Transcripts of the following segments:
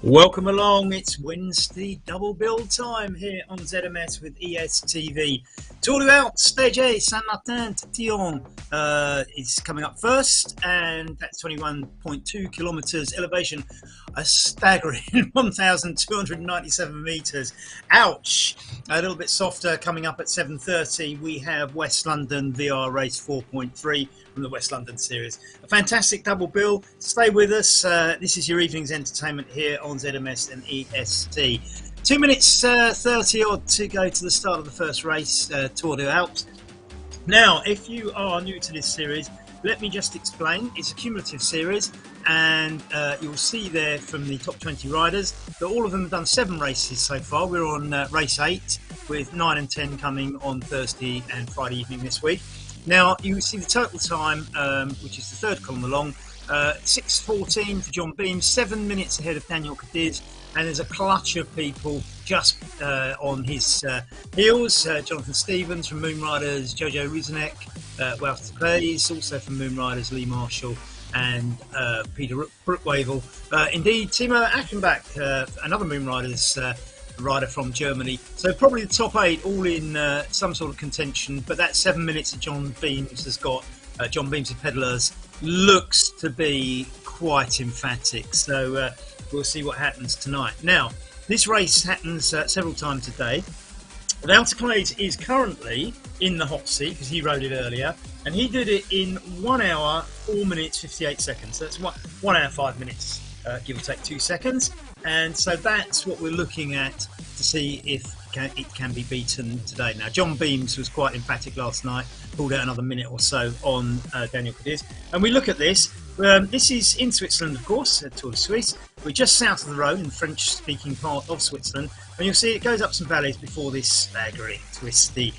Welcome along. It's Wednesday double bill time here on ZMS with ESTV. Tour du Alps, Stage A, Saint-Martin-Tillon is coming up first, and that's 21.2 kilometers elevation, a staggering 1,297 meters. Ouch! A little bit softer coming up at 7:30. We have West London VR race 4.3 from the West London series. A fantastic double bill. Stay with us. This is your evening's entertainment here on ZMS and EST. 2 minutes 30 odd to go to the start of the first race, Tour du Alps. Now, if you are new to this series, let me just explain. It's a cumulative series, and you'll see there from the top 20 riders that all of them have done 7 races so far. We're on race 8 with 9 and 10 coming on Thursday and Friday evening this week. Now, you see the total time, which is the third column along, 6:14 for John Beams, 7 minutes ahead of Daniel Cadiz, and there's a clutch of people just on his heels. Jonathan Stevens from Moon Riders, Jojo Rizanek, Wout Clays, also from Moon Riders, Lee Marshall, and Peter Brookwavel. Indeed, Timo Achenbach, another Moon Riders rider from Germany. So probably the top 8 all in some sort of contention, but that 7 minutes that John Beams has got, John Beams of Pedalers, looks to be quite emphatic. So we'll see what happens tonight. Now, this race happens several times a day. Wout Clays is currently in the hot seat because he rode it earlier, and he did it in 1 hour, 4 minutes, 58 seconds. So that's 1 hour, 5 minutes, give or take 2 seconds. And so that's what we're looking at to see if it can be beaten today. Now, John Beams was quite emphatic last night, pulled out another minute or so on Daniel Cadiz. And we look at this. This is in Switzerland, of course, Tour de Suisse. We're just south of the Rhone in the French-speaking part of Switzerland. And you'll see it goes up some valleys before this staggering, twisty.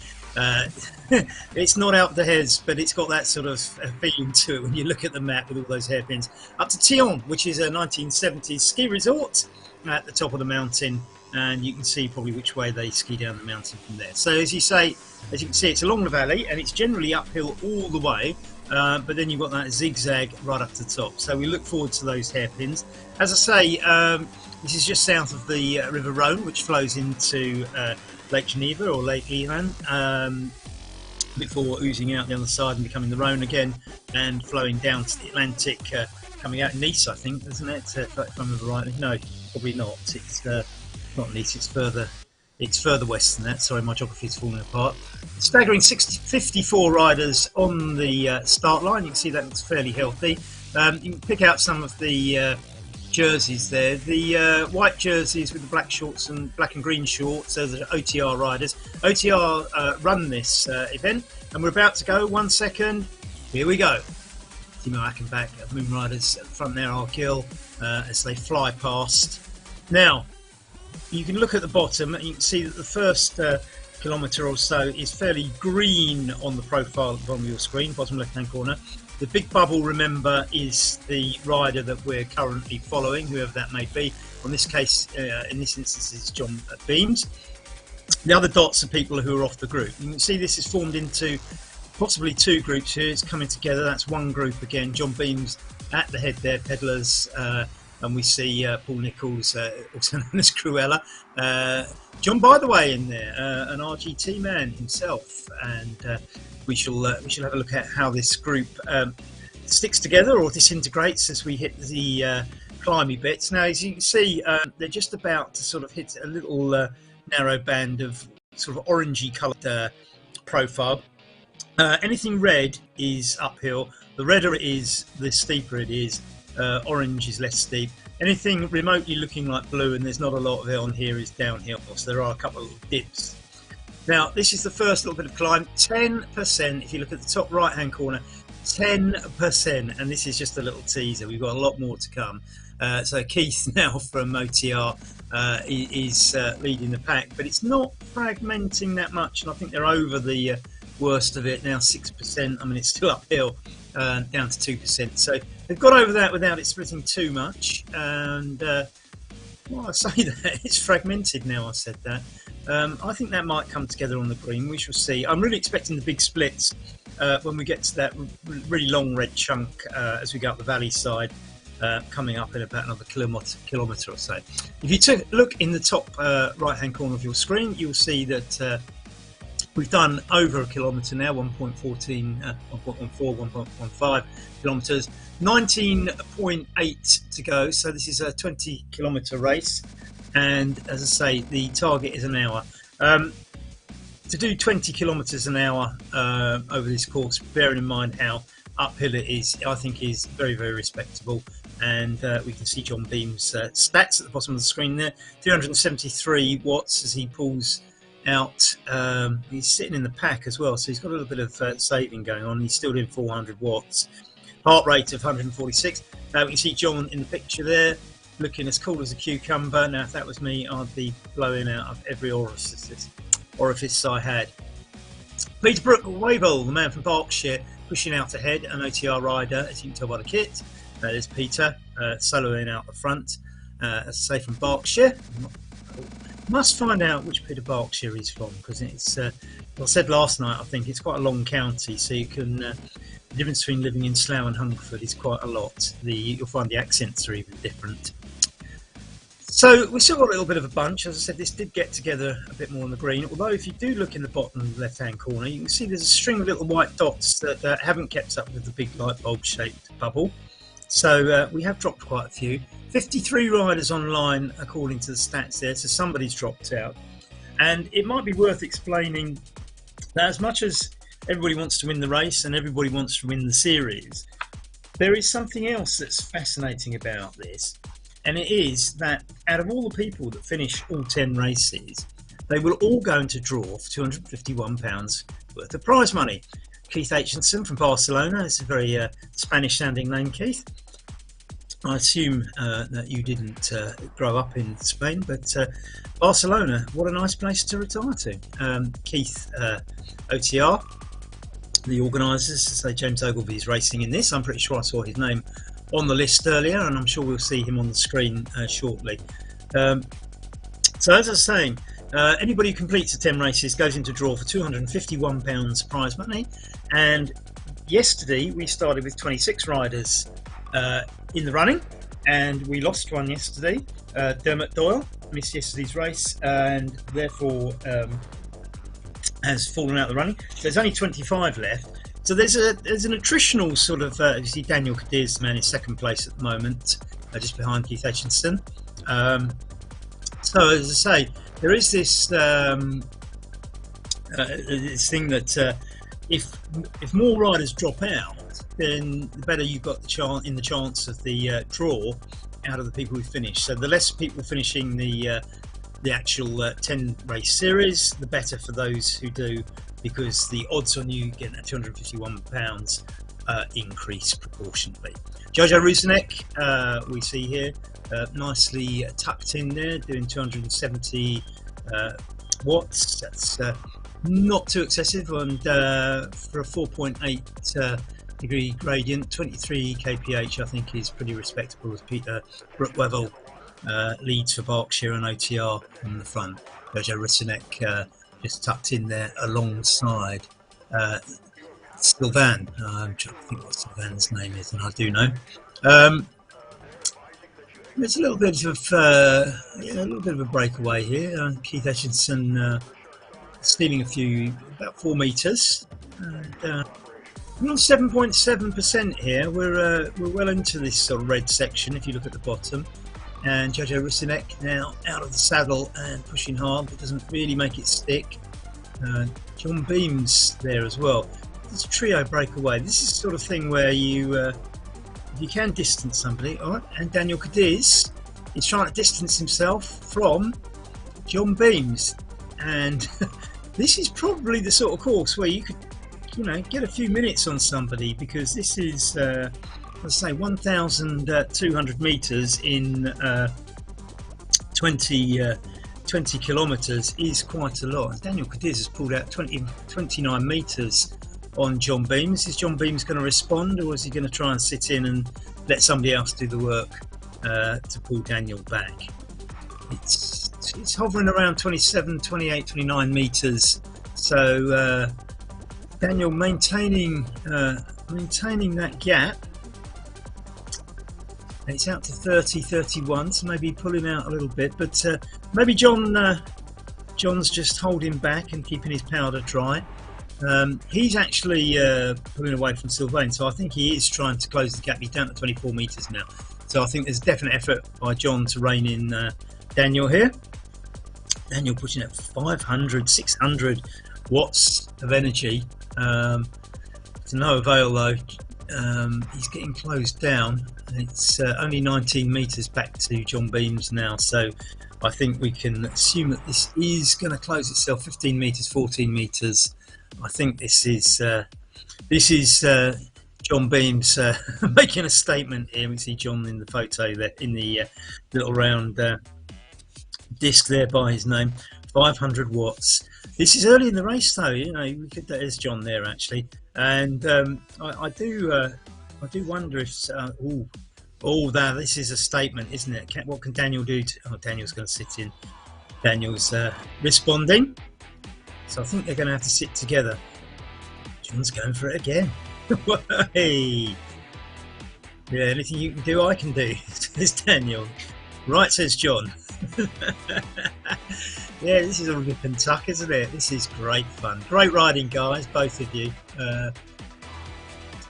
It's not out the heads, but it's got that sort of feeling to it when you look at the map with all those hairpins. Up to Tillon, which is a 1970s ski resort at the top of the mountain, and you can see probably which way they ski down the mountain from there. So as you can see, it's along the valley, and it's generally uphill all the way, but then you've got that zigzag right up to the top. So we look forward to those hairpins. As I say, this is just south of the River Rhone, which flows into Lake Geneva or Lake Léman, before oozing out the other side and becoming the Rhone again and flowing down to the Atlantic, coming out Nice, I think, isn't it? If I remember rightly. No, probably not. It's not Nice. It's further west than that. Sorry, my geography is falling apart. Staggering 54 riders on the start line. You can see that looks fairly healthy. You can pick out some of the jerseys there. The white jerseys with the black shorts and black and green shorts, those are OTR riders. OTR run this event, and we're about to go. 1 second. Here we go. Timo Achenbach of Moon Riders at the front there, Argyll, as they fly past. Now, you can look at the bottom and you can see that the first kilometre or so is fairly green on the profile at the bottom of your screen, bottom left-hand corner. The big bubble, remember, is the rider that we're currently following, whoever that may be. In this case, in this instance, it's John Beams. The other dots are people who are off the group. You can see this is formed into possibly 2 groups here. It's coming together. That's one group again. John Beams at the head there, Pedalers, and we see Paul Nichols, also known as Cruella. John, by the way, in there, an RGT man himself, and we shall have a look at how this group sticks together or disintegrates as we hit the climby bits. Now, as you can see, they're just about to sort of hit a little narrow band of sort of orangey coloured profile. Anything red is uphill. The redder it is, the steeper it is. Orange is less steep. Anything remotely looking like blue, and there's not a lot of it on here, is downhill. So there are a couple of dips. Now, this is the first little bit of climb. 10%, if you look at the top right-hand corner, 10%. And this is just a little teaser. We've got a lot more to come. So Keith now from OTR is leading the pack, but it's not fragmenting that much. And I think they're over the worst of it now, 6%. I mean, it's still uphill, down to 2%. So they've got over that without it splitting too much. And well, I say that it's fragmented now. I said that. I think that might come together on the green. We shall see. I'm really expecting the big splits when we get to that really long red chunk as we go up the valley side. coming up in about another kilometre or so. If you look in the top right hand corner of your screen, you'll see that we've done over a kilometre now, 1.14, 1.14, 1.15 kilometres, 19.8 to go. So this is a 20-kilometre race, and as I say, the target is an hour. To do 20 kilometres an hour over this course, bearing in mind how uphill it is, I think is very, very respectable. And we can see John Beam's stats at the bottom of the screen there. 373 watts as he pulls out. He's sitting in the pack as well, so he's got a little bit of saving going on. He's still doing 400 watts. Heart rate of 146. Now we can see John in the picture there, looking as cool as a cucumber. Now if that was me, I'd be blowing out of every orifice I had. Peter Wavell, the man from Berkshire, pushing out ahead, an OTR rider, as you can tell by the kit. There's Peter soloing out the front, as I say, from Berkshire. Must find out which bit of Berkshire he's from, because it's, well, I said last night, I think it's quite a long county, so you can, the difference between living in Slough and Hungerford is quite a lot. You'll find the accents are even different. So we've still got a little bit of a bunch. As I said, this did get together a bit more on the green, although if you do look in the bottom left-hand corner, you can see there's a string of little white dots that haven't kept up with the big light bulb-shaped bubble. So we have dropped quite a few. 53 riders online, according to the stats there, so somebody's dropped out. And it might be worth explaining that as much as everybody wants to win the race and everybody wants to win the series, there is something else that's fascinating about this. And it is that out of all the people that finish all 10 races, they will all go into draw for £251 worth of prize money. Keith Aitchinson from Barcelona. It's a very Spanish-sounding name, Keith. I assume that you didn't grow up in Spain, but Barcelona, what a nice place to retire to. Keith OTR, the organisers, say James Ogilvy is racing in this. I'm pretty sure I saw his name on the list earlier, and I'm sure we'll see him on the screen shortly. So as I was saying, anybody who completes the 10 races goes into draw for £251 prize money. And yesterday we started with 26 riders in the running, and we lost one yesterday. Dermot Doyle missed yesterday's race and therefore has fallen out of the running. So there's only 25 left. So there's an attritional sort of, you see Daniel Kadir's the man in second place at the moment, just behind Keith Aitchinson. So as I say, there is this this thing that if more riders drop out, then the better you've got the chance of the draw out of the people who finish. So the less people finishing the actual 10 race series, the better for those who do, because the odds on you getting that £251 increase proportionately. Jojo Rusinek, we see here, nicely tucked in there, doing 270 watts. That's not too excessive, and for a 4.8 degree gradient, 23 kph I think is pretty respectable, as Peter Brookwell leads for Berkshire and OTR on the front. Jojo Rusinek just tucked in there alongside Sylvain. I'm trying to think what Sylvain's name is, and I do know. There's a little bit of a breakaway here. Keith Aitchinson stealing about 4 metres. We're on 7.7% here. We're well into this sort of red section if you look at the bottom. And Jojo Rusinek now out of the saddle and pushing hard, but doesn't really make it stick. John Beam's there as well. It's a trio breakaway. This is the sort of thing where if you can distance somebody, all right. And Daniel Cadiz is trying to distance himself from John Beams, and this is probably the sort of course where you could, get a few minutes on somebody, because this is, let's say, 1,200 metres in 20 kilometres is quite a lot. And Daniel Cadiz has pulled out 29 metres on John Beams. Is John Beams going to respond, or is he going to try and sit in and let somebody else do the work to pull Daniel back? It's hovering around 27, 28, 29 metres. So Daniel maintaining that gap. and it's out to 30, 31, so maybe pull him out a little bit, but maybe John's just holding back and keeping his powder dry. He's actually pulling away from Sylvain, so I think he is trying to close the gap. He's down to 24 metres now, so I think there's definite effort by John to rein in Daniel here. Daniel pushing at 500, 600 watts of energy. To no avail though. He's getting closed down. It's only 19 metres back to John Beams now, so I think we can assume that this is going to close itself 15 metres, 14 metres. I think this is John Beams making a statement here. We see John in the photo there, in the little round disc there by his name. 500 watts. This is early in the race though, you know. We could, there's John there actually, and I do wonder if this is a statement, isn't it? What can Daniel do to, Daniel's going to sit in. Daniel's responding, so I think they're going to have to sit together. John's going for it again. Hey, yeah, anything you can do I can do, says Daniel. Right, says John. Yeah, this is a rip and tuck, isn't it? This is great fun. Great riding, guys, both of you.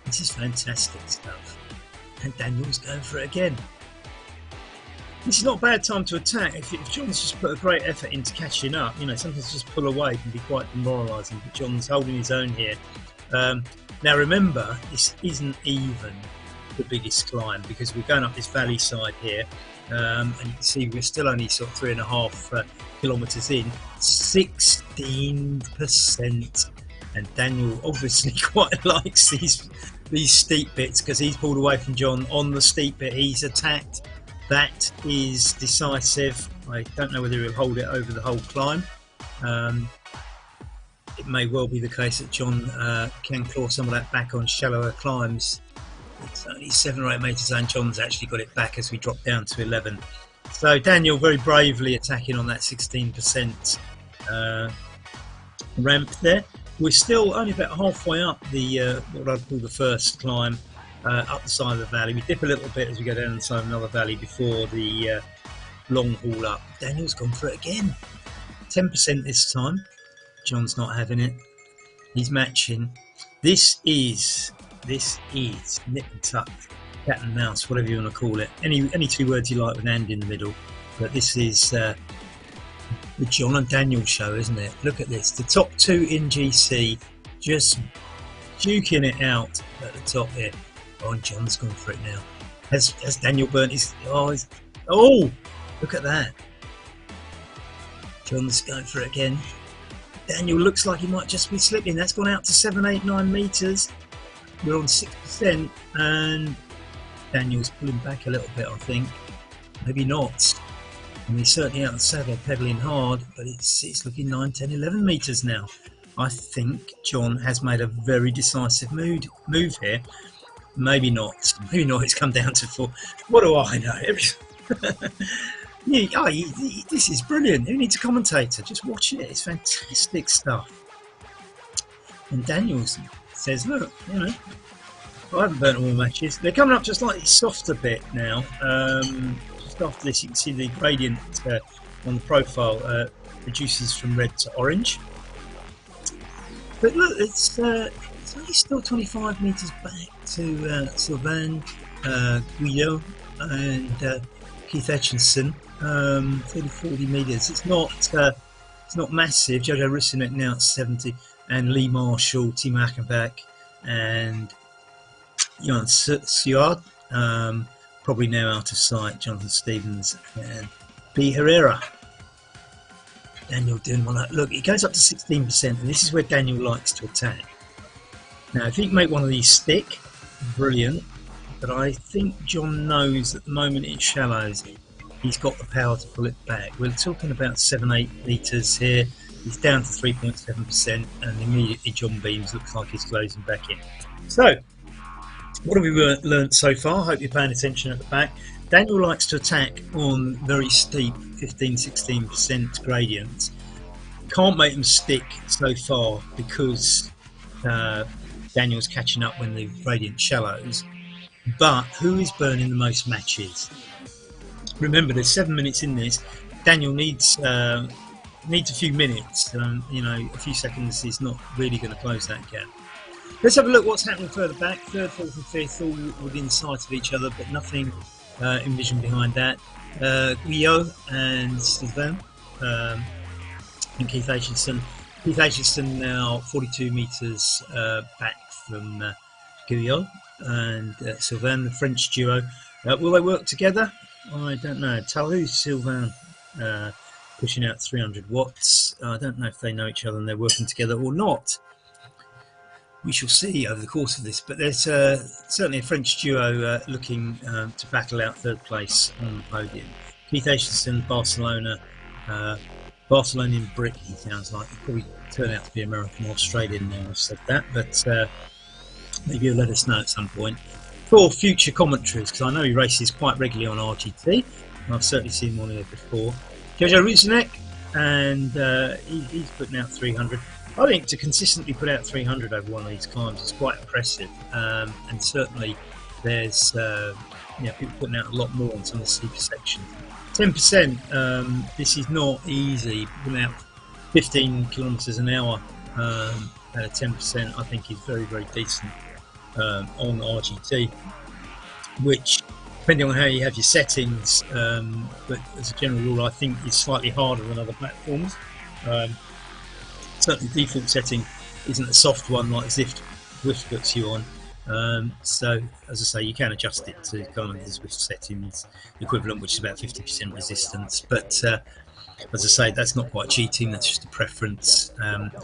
This is fantastic stuff. And Daniel's going for it again. This is not a bad time to attack. If John's just put a great effort into catching up, you know, sometimes just pull away can be quite demoralising, but John's holding his own here. Now remember, this isn't even the biggest climb because we're going up this valley side here. And you can see we're still only sort of 3.5 kilometres in, 16%, and Daniel obviously quite likes these steep bits because he's pulled away from John on the steep bit. He's attacked. That is decisive. I don't know whether he'll hold it over the whole climb. It may well be the case that John can claw some of that back on shallower climbs. It's only 7 or 8 metres and John's actually got it back as we drop down to 11. So Daniel very bravely attacking on that 16% ramp there. We're still only about halfway up the what I'd call the first climb up the side of the valley. We dip a little bit as we go down the side of another valley before the long haul up. Daniel's gone for it again. 10% this time. John's not having it. He's matching. This is nip and tuck, cat and mouse, whatever you want to call it. Any 2 words you like with and in the middle. But this is the John and Daniel show, isn't it? Look at this. The top 2 in GC just duking it out at the top here. Oh, and John's gone for it now. Has Daniel burnt his... Oh, look at that. John's going for it again. Daniel looks like he might just be slipping. That's gone out to 7, 8, 9 metres. We're on 6%, and Daniel's pulling back a little bit, I think. Maybe not. And he's certainly out of the saddle, pedalling hard, but it's looking 9, 10, 11 metres now. I think John has made a very decisive move here. Maybe not. Maybe not. It's come down to 4. What do I know? This is brilliant. Who needs a commentator? Just watch it. It's fantastic stuff. And Daniels says, look, you know, I haven't burnt all my matches. They're coming up just slightly softer bit now. Just after this, you can see the gradient on the profile reduces from red to orange. But look, it's only still 25 metres back to Sylvain, Guido, and Keith Etchinson. 30-40 metres. It's not massive. Jojo Rusinek now at 70, and Lee Marshall, Tim Achenbach, and Jan Suard probably now out of sight. Jonathan Stevens and B Herrera. Daniel doing one. Look, it goes up to 16%, and this is where Daniel likes to attack. Now, if he can make one of these stick, brilliant. But I think John knows at the moment it shallows, he's got the power to pull it back. We're talking about 7-8 metres here. He's down to 3.7%, and immediately John Beams looks like he's closing back in. So, what have we learnt so far? I hope you're paying attention at the back. Daniel likes to attack on very steep 15-16% gradients. Can't make them stick so far because Daniel's catching up when the gradient shallows. But who is burning the most matches? Remember, there's 7 minutes in this. Daniel needs a few minutes. You know, a few seconds is not really going to close that gap. Let's have a look what's happening further back. Third, fourth, and fifth, all within sight of each other, but nothing envisioned behind that. Guillot and Sylvain and Keith Aitchison. Keith Aitchison now 42 metres back from Guillot and Sylvain, the French duo. Will they work together? I don't know. Talou Sylvain pushing out 300 watts. I don't know if they know each other and they're working together or not. We shall see over the course of this, but there's certainly a French duo looking to battle out third place on the podium. Keith Aitchison, Barcelona, Barcelonian Brick, he sounds like. He'll probably turn out to be American or Australian now, I've said that, but maybe he'll let us know at some point. For future commentaries, because I know he races quite regularly on RGT, and I've certainly seen him on here before. Jojo Ruzinek, and he's putting out 300. I think to consistently put out 300 over one of these climbs is quite impressive, and certainly there's people putting out a lot more on some of the steeper sections. 10%, this is not easy. Putting out 15 kilometres an hour at 10%, I think is very, very decent on RGT, which, depending on how you have your settings, but as a general rule, I think is slightly harder than other platforms. Certainly, default setting isn't a soft one like Zwift puts you on. So, as I say, you can adjust it to kind of the Zwift settings equivalent, which is about 50% resistance. But as I say, that's not quite cheating. That's just a preference.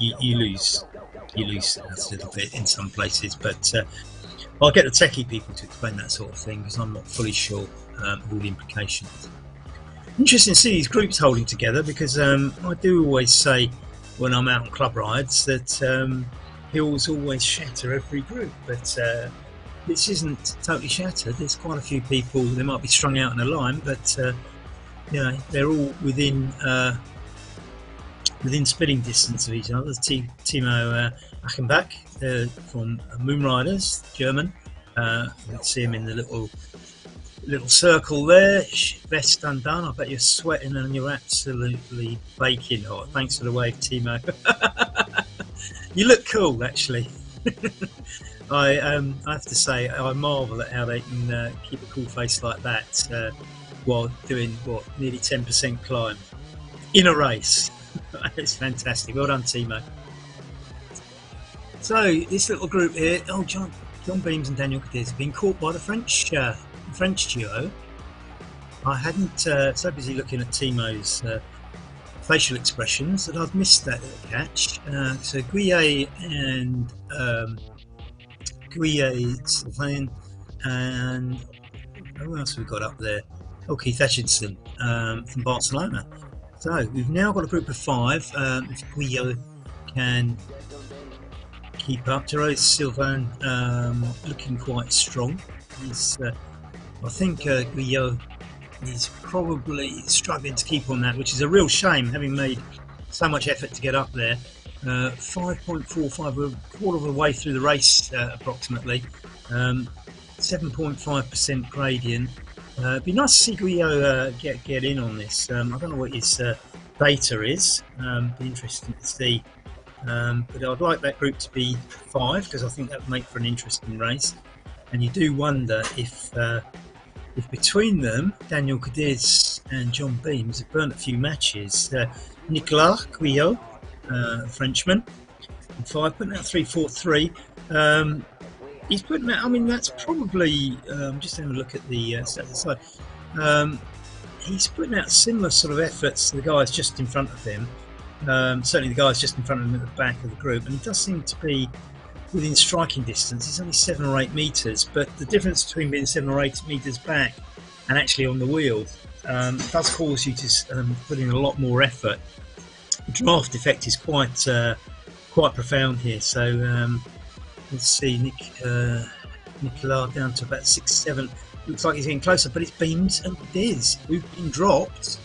You lose a little bit in some places, but I'll get the techie people to explain that sort of thing because I'm not fully sure of all the implications. Interesting to see these groups holding together because I do always say when I'm out on club rides that hills always shatter every group, but this isn't totally shattered. There's quite a few people. They might be strung out in a line, but you know, they're all within spitting distance of each other. There's Timo Achenbach from Moonriders, German. You can see him in the little circle there. Vest undone. I bet you're sweating and you're absolutely baking hot. Thanks for the wave, Timo. You look cool, actually. I have to say, I marvel at how they can keep a cool face like that while doing nearly 10% climb in a race. It's fantastic. Well done, Timo. So this little group here, John Beams and Daniel Cadiz have been caught by the French duo. I hadn't so busy looking at Timo's facial expressions that I've missed that little catch. So Guillet and Sylvain, and who else have we got up there? Keith Aitchison from Barcelona. So we've now got a group of 5. If Guillet can keep up, Jerome Sylvain looking quite strong. I think Guillot is probably struggling to keep on that, which is a real shame, having made so much effort to get up there. 5.45, a quarter of the way through the race approximately. 7.5% gradient. It'd be nice to see Guillot get in on this. I don't know what his data is. Be interesting to see. But I'd like that group to be 5 because I think that would make for an interesting race. And you do wonder if between them, Daniel Cadiz and John Beams have burnt a few matches. Nicolas Guillot, Frenchman, 5, putting out 3.43. He's putting out, I mean, that's probably, just having a look at the stats side. He's putting out similar sort of efforts to the guys just in front of him. Certainly the guys just in front of him at the back of the group, and he does seem to be within striking distance. It's only 7 or 8 metres, but the difference between being 7 or 8 metres back and actually on the wheel does cause you to put in a lot more effort. The draft effect is quite profound here. So let's see, Nicolas down to about 6-7. Looks like he's getting closer, but it's Beams and Diz who've been dropped.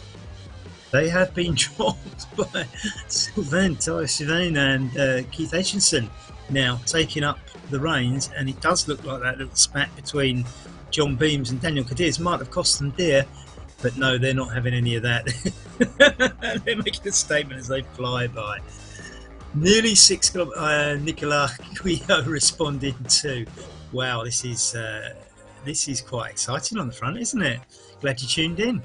They have been dropped by Sylvain and Keith Aitchison. now taking up the reins, and it does look like that little spat between John Beams and Daniel Cadiz might have cost them dear, but no, they're not having any of that. They're making a statement as they fly by. Nearly 6 kilometres, Nicolas Guillot responded to. Wow, this is quite exciting on the front, isn't it? Glad you tuned in.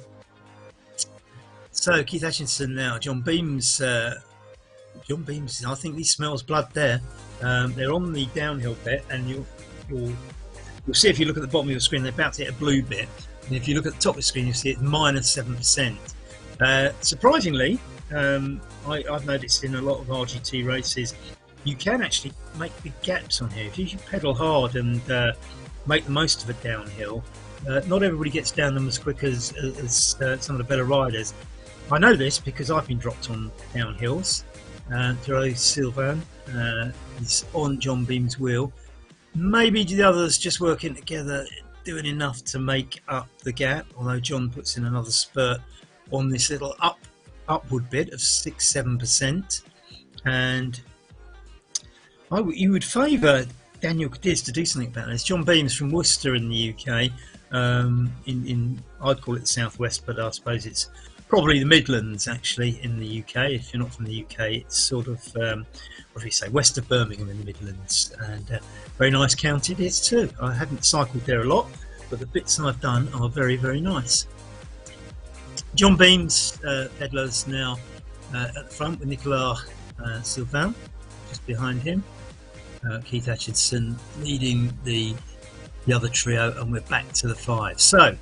So Keith Atchison now, John Beams. John Beams, I think he smells blood there. They're on the downhill bit, and you'll see if you look at the bottom of your screen, they're about to hit a blue bit. And if you look at the top of the screen, you'll see it's -7%. Surprisingly, I've noticed in a lot of RGT races, you can actually make big gaps on here. If you pedal hard and make the most of it downhill, not everybody gets down them as quick as some of the better riders. I know this because I've been dropped on downhills. Dero Sylvain is on John Beam's wheel. Maybe the others just working together, doing enough to make up the gap, although John puts in another spurt on this little upward bit of 6-7%. And you would favour Daniel Cadiz to do something about this. John Beams from Worcester in the UK. I'd call it the southwest, but I suppose it's probably the Midlands actually in the UK. If you're not from the UK, it's sort of what do we say, west of Birmingham in the Midlands, and very nice county it is too. I haven't cycled there a lot, but the bits I've done are very, very nice. John Beams pedalers now at the front with Nicolas Sylvain just behind him. Keith Atchison leading the other trio, and we're back to the 5. So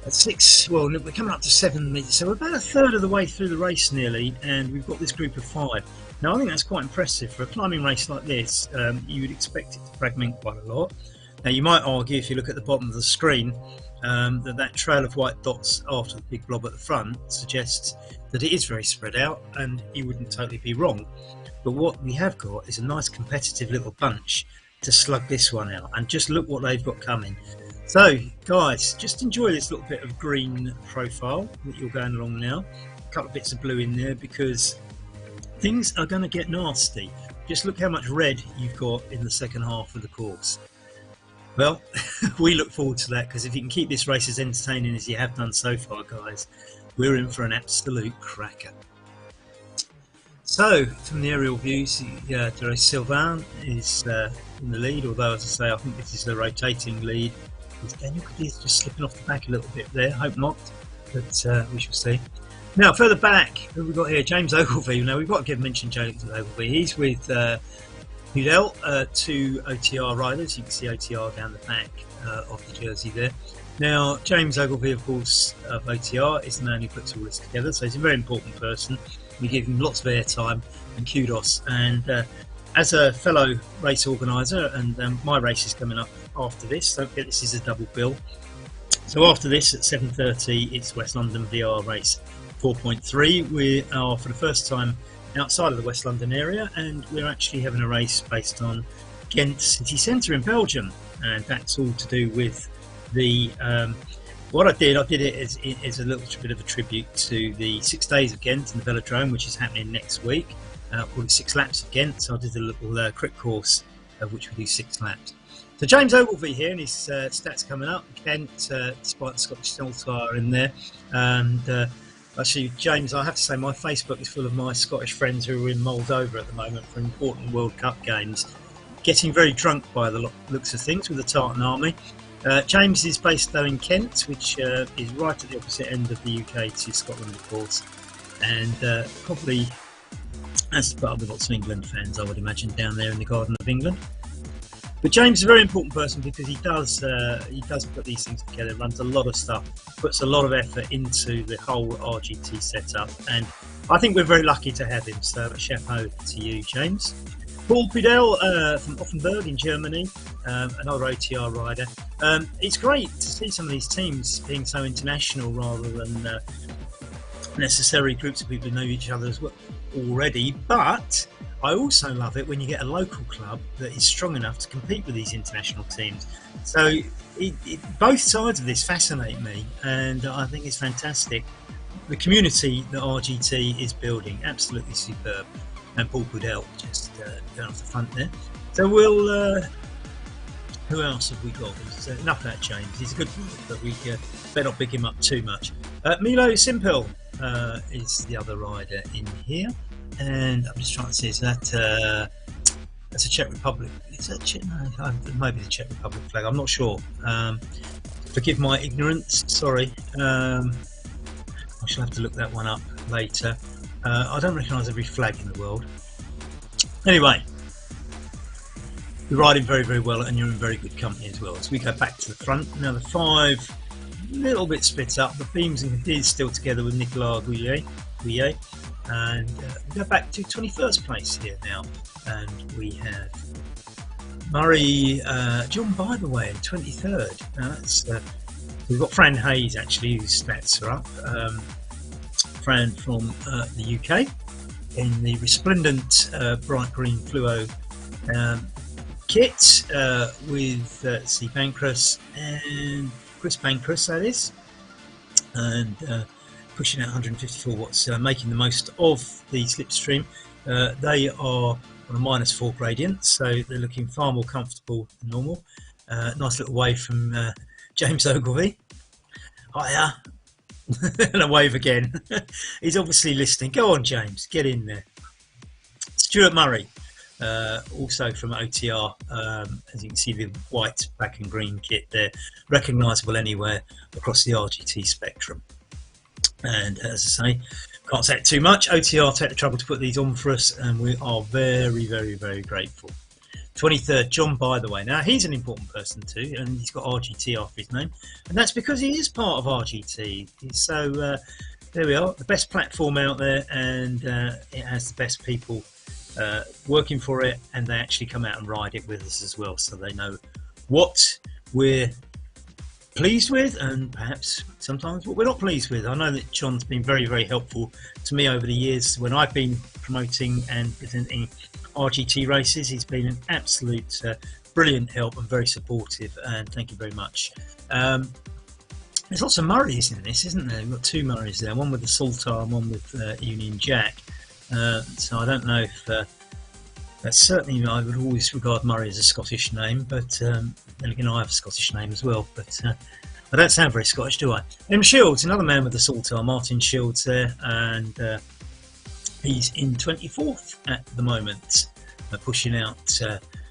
at 6, well, we're coming up to 7 meters, so we're about a third of the way through the race nearly, and we've got this group of 5. Now I think that's quite impressive for a climbing race like this. You would expect it to fragment quite a lot. Now you might argue, if you look at the bottom of the screen, that trail of white dots after the big blob at the front suggests that it is very spread out, and you wouldn't totally be wrong. But what we have got is a nice competitive little bunch to slug this one out, and just look what they've got coming. So guys, just enjoy this little bit of green profile that you're going along now. A couple of bits of blue in there because things are going to get nasty. Just look how much red you've got in the second half of the course. Well, we look forward to that, because if you can keep this race as entertaining as you have done so far, guys, we're in for an absolute cracker. So, from the aerial views, Dero Sylvain is in the lead, although, as I say, I think this is the rotating lead. Is Daniel Cadiz just slipping off the back a little bit there? Hope not, but we shall see. Now, further back, who have we got here? James Ogilvie. Now, we've got to give mention James Ogilvie. He's with Hudel, 2 OTR riders. You can see OTR down the back of the jersey there. Now, James Ogilvie, of course, of OTR, is the man who puts all this together, so he's a very important person. We give him lots of airtime and kudos. And as a fellow race organiser, and my race is coming up after this, don't forget this is a double bill. So after this at 7:30, it's West London VR race 4.3. We are for the first time outside of the West London area, and we're actually having a race based on Ghent city centre in Belgium, and that's all to do with the what I did it as a little bit of a tribute to the 6 days of Ghent in the Velodrome, which is happening next week. I called it 6 laps of Ghent, so I did a little crit course which we do 6 laps. So James Ogilvie here, and his stats coming up. Ghent, despite the Scottish Saltire in there, and actually, James, I have to say my Facebook is full of my Scottish friends who are in Moldova at the moment for important World Cup games, getting very drunk by the looks of things with the Tartan Army. James is based though in Kent, which is right at the opposite end of the UK to Scotland, of course, and probably as part of lots of England fans, I would imagine, down there in the Garden of England. But James is a very important person because he does put these things together, runs a lot of stuff, puts a lot of effort into the whole RGT setup, and I think we're very lucky to have him. So a chapeau to you, James. Paul Pudel from Offenburg in Germany, another OTR rider. It's great to see some of these teams being so international rather than necessary groups of people who know each other as well already, but I also love it when you get a local club that is strong enough to compete with these international teams. So both sides of this fascinate me, and I think it's fantastic. The community that RGT is building, absolutely superb. and Paul Goodell just going off the front there. So we'll. Who else have we got? Enough about James. He's a good player, but we better not pick him up too much. Milo Simpel is the other rider in here, and I'm just trying to see, is that that's a Czech Republic? Is that Czech? No, maybe the Czech Republic flag. I'm not sure. Forgive my ignorance. Sorry. I shall have to look that one up later. I don't recognise every flag in the world. Anyway. You're riding very, very well, and you're in very good company as well. As we go back to the front, now the 5, a little bit split up. The Beams and Cadiz still together with Nicolas Gouillet, and we go back to 21st place here now, and we have Murray John by the way in 23rd. Now that's we've got Fran Hayes actually, whose stats are up. Fran from the UK in the resplendent bright green fluo. Kit with C. Pancras and Chris Pancras, that is, and pushing out 154 watts, making the most of the slipstream. They are on a -4 gradient, so they're looking far more comfortable than normal. Nice little wave from James Ogilvie. Hiya. And a wave again. He's obviously listening. Go on, James, get in there. Stuart Murray. Also from OTR, as you can see, the white, black and green kit there, recognisable anywhere across the RGT spectrum. And as I say, can't say it too much, OTR take the trouble to put these on for us, and we are very, very, very grateful. 23rd, John by the way. Now he's an important person too, and he's got RGT after his name, and that's because he is part of RGT. So there we are, the best platform out there, and it has the best people working for it, and they actually come out and ride it with us as well, so they know what we're pleased with and perhaps sometimes what we're not pleased with. I know that John's been very, very helpful to me over the years when I've been promoting and presenting RGT races. He's been an absolute brilliant help and very supportive, and thank you very much. There's lots of Murrays in this, isn't there? We've got 2 Murrays there, one with the Sultan, one with Union Jack. So I don't know if that's certainly, I would always regard Murray as a Scottish name, but then again I have a Scottish name as well, but I don't sound very Scottish, do I? Shields, another man with the Sultan, Martin Shields there, and he's in 24th at the moment, pushing out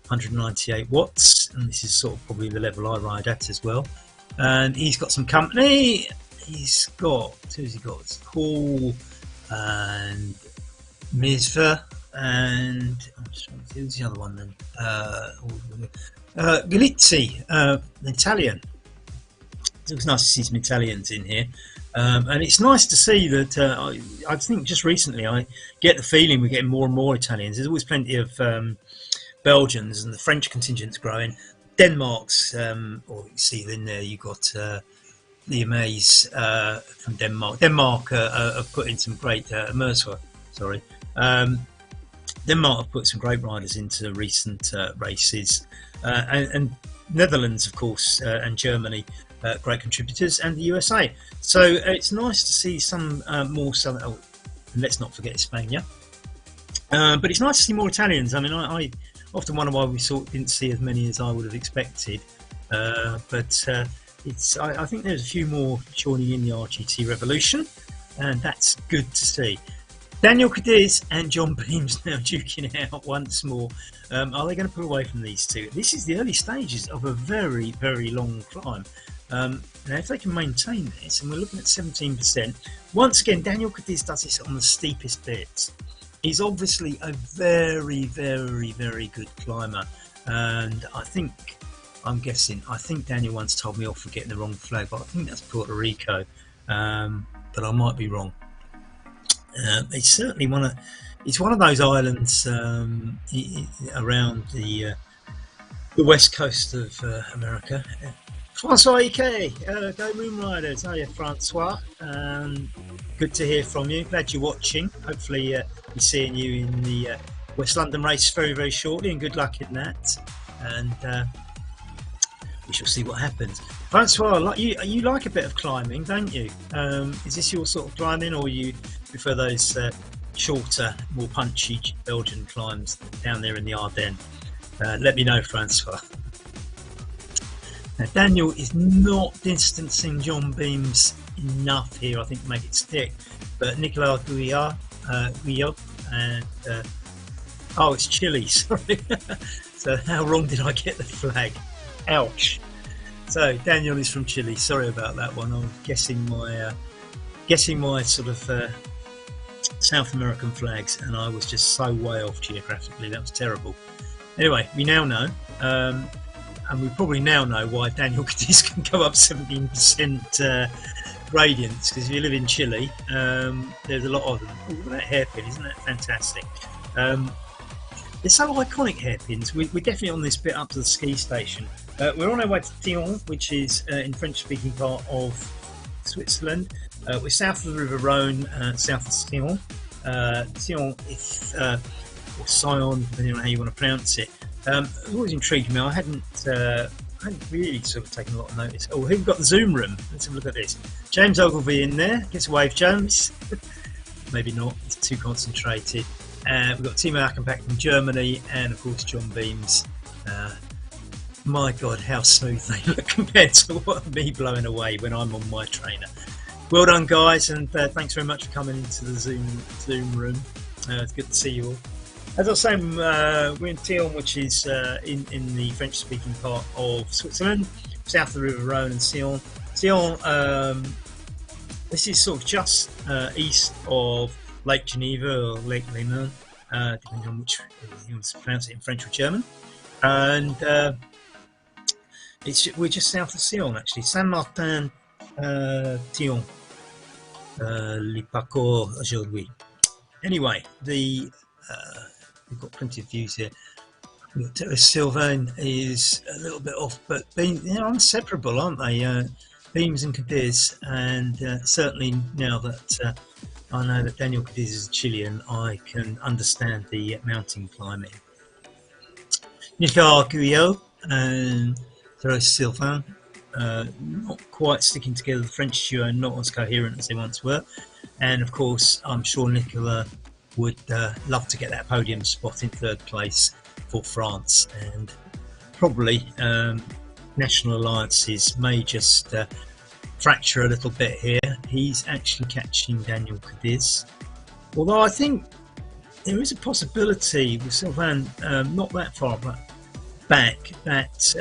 198 watts, and this is sort of probably the level I ride at as well. And he's got some company. He's got, who's he got? It's Paul and Misva, and I'm just trying to see who's the other one then. Galizzi, Italian. It was nice to see some Italians in here, and it's nice to see that. I think just recently I get the feeling we're getting more and more Italians. There's always plenty of Belgians, and the French contingent's growing. Denmark's, or you see in there you've got the Amaze from Denmark. Denmark have put in some great Merswa, sorry. Denmark have put some great riders into recent races, and Netherlands, of course, and Germany, great contributors, and the USA. So it's nice to see some more southern. Oh, and let's not forget Spain, but it's nice to see more Italians. I mean, I often wonder why we didn't see as many as I would have expected, but I think there's a few more joining in the RGT revolution, and that's good to see. Daniel Cadiz and John Beams now duking out once more. Are they going to pull away from these two? This is the early stages of a very, very long climb. Now, if they can maintain this, and we're looking at 17%, once again, Daniel Cadiz does this on the steepest bits. He's obviously a very, very, very good climber, and I think Daniel once told me off for getting the wrong flag, but I think that's Puerto Rico, but I might be wrong. It's certainly one of those islands around the west coast of America. Francois Ike, go Moon Riders. Hiya, Francois. Good to hear from you. Glad you're watching. Hopefully, we're seeing you in the West London race very, very shortly, and good luck in that. And we shall see what happens. Francois, you like a bit of climbing, don't you? Is this your sort of climbing, or you prefer those shorter, more punchy Belgian climbs down there in the Ardennes. Let me know, Francois. Now, Daniel is not distancing John Beams enough here, I think, to make it stick. But Nicolas Guyot and oh, it's Chile. Sorry. So how wrong did I get the flag? Ouch. So Daniel is from Chile. Sorry about that one. I'm guessing my sort of South American flags, and I was just so way off geographically. That was terrible. Anyway, we now know. And we probably now know why Daniel Cadiz can go up 17% gradients, because if you live in Chile, there's a lot of them. Look at that hairpin, isn't that fantastic? They're so iconic, hairpins. We're definitely on this bit up to the ski station. We're on our way to Thion, which is in French-speaking part of Switzerland. We're south of the River Rhone, south of Thion. Thion, or Sion, depending on how you want to pronounce it. It always intrigued me. I hadn't really sort of taken a lot of notice. Oh, here we've got the Zoom room. Let's have a look at this. James Ogilvie in there. Gets a wave, James. Maybe not. It's too concentrated. We've got Timo Ackenbach from Germany, and of course John Beams. My God, how smooth they look compared to what me blowing away when I'm on my trainer. Well done, guys, and thanks very much for coming into the Zoom room. It's good to see you all. As I was saying, we're in Thion, which is in the French-speaking part of Switzerland, south of the River Rhone and Sion. Sion, this is sort of just east of Lake Geneva or Lake Léman, depending on which you want to pronounce it in French or German. And we're just south of Sion, actually. Saint-Martin, Thion, le parcours aujourd'hui. Anyway, we've got plenty of views here. Sylvain is a little bit off, but they're inseparable, aren't they? Beams and Cadiz, and certainly now that I know that Daniel Cadiz is a Chilean, I can understand the mountain climbing. Nicolas Guyot and Sylvain, not quite sticking together. The French duo not as coherent as they once were, and of course I'm sure Nicolas would love to get that podium spot in third place for France, and probably national alliances may just fracture a little bit here. He's actually catching Daniel Cadiz, although I think there is a possibility with Sylvain not that far back that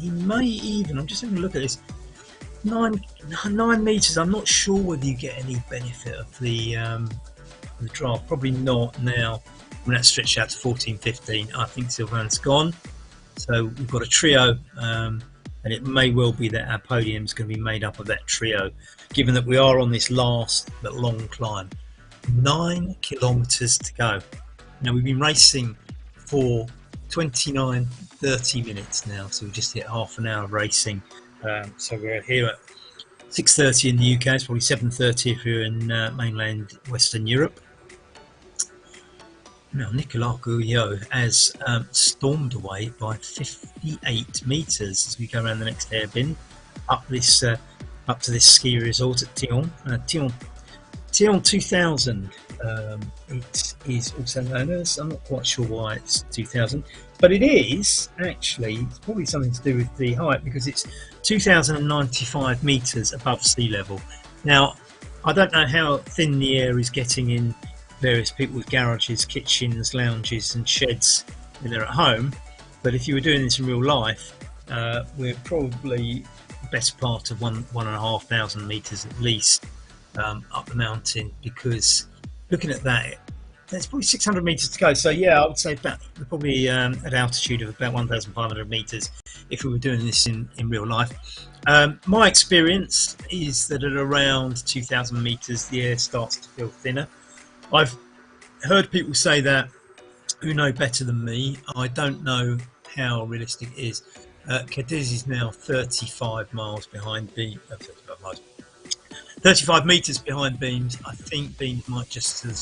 he may even, I'm just having a look at this, 9 meters. I'm not sure whether you get any benefit of the draft. Probably not now when that's stretched out to 14-15. I think Sylvain's gone, so we've got a trio, and it may well be that our podium is going to be made up of that trio, given that we are on this last but long climb. 9 kilometers to go. Now we've been racing for 29-30 minutes now, so we've just hit half an hour of racing. So we're here at 6:30 in the UK. It's probably 7:30 if you're in mainland Western Europe. Now, Nicolas Guyot has stormed away by 58 metres as we go around the next hairpin up to this ski resort at Thion. Thion 2000. It is also known as, I'm not quite sure why it's 2000, but it is actually, it's probably something to do with the height, because it's 2,095 metres above sea level. Now, I don't know how thin the air is getting in various people's garages, kitchens, lounges and sheds when they're at home, but if you were doing this in real life, we're probably the best part of 1,500 metres at least up the mountain, because looking at that, there's probably 600 metres to go. So yeah, I would say we're probably at altitude of about 1,500 metres if we were doing this in real life. My experience is that at around 2,000 metres the air starts to feel thinner. I've heard people say that who know better than me. I don't know how realistic it is. Cadiz is now 35 miles behind 35 metres behind Beams. I think Beams might just have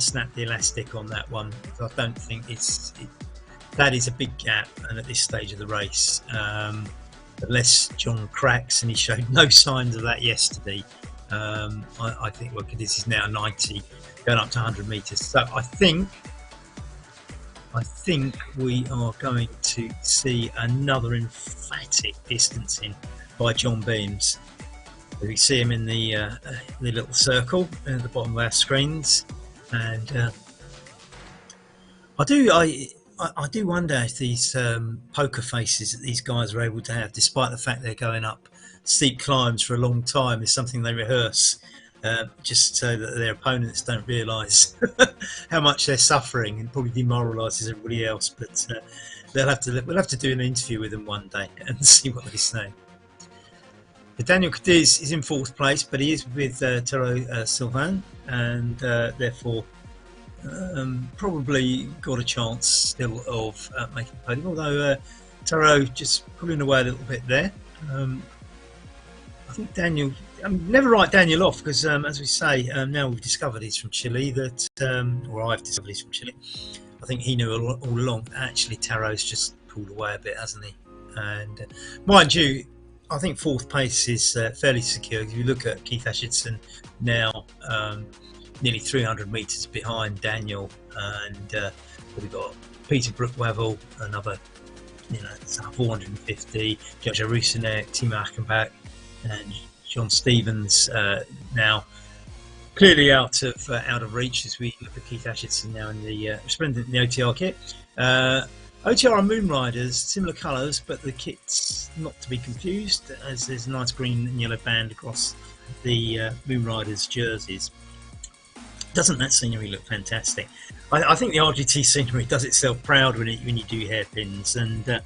snapped the elastic on that one. So I don't think that is a big gap, and at this stage of the race, unless John cracks, and he showed no signs of that yesterday, I think this is now 90, going up to 100 meters. So I think we are going to see another emphatic distancing by John Beams. We see him in the little circle at the bottom of our screens, and I do wonder if these poker faces that these guys are able to have, despite the fact they're going up steep climbs for a long time, is something they rehearse just so that their opponents don't realise how much they're suffering, and probably demoralises everybody else. But we'll have to do an interview with them one day and see what they say. But Daniel Cadiz is in 4th place, but he is with Taro Sylvain, and therefore probably got a chance still of making the podium, although Taro just pulling away a little bit there. I think Daniel, never write Daniel off, because as we say, now we've discovered he's from Chile, that or I've discovered he's from Chile. I think he knew all along. Actually, Taro's just pulled away a bit, hasn't he? And mind you, I think 4th place is fairly secure. If you look at Keith Ashidson now, nearly 300 metres behind Daniel, and we've got Peter Brook-Wavel, another 450, Jojo Rusinek, Timo Achenbach, and John Stevens now clearly out of reach as we look at Keith Ashidson now in the resplendent in the OTR kit. OTR and Moon Riders, similar colours, but the kit's not to be confused, as there's a nice green and yellow band across the Moon Riders jerseys. Doesn't that scenery look fantastic? I think the RGT scenery does itself proud when you do hairpins, and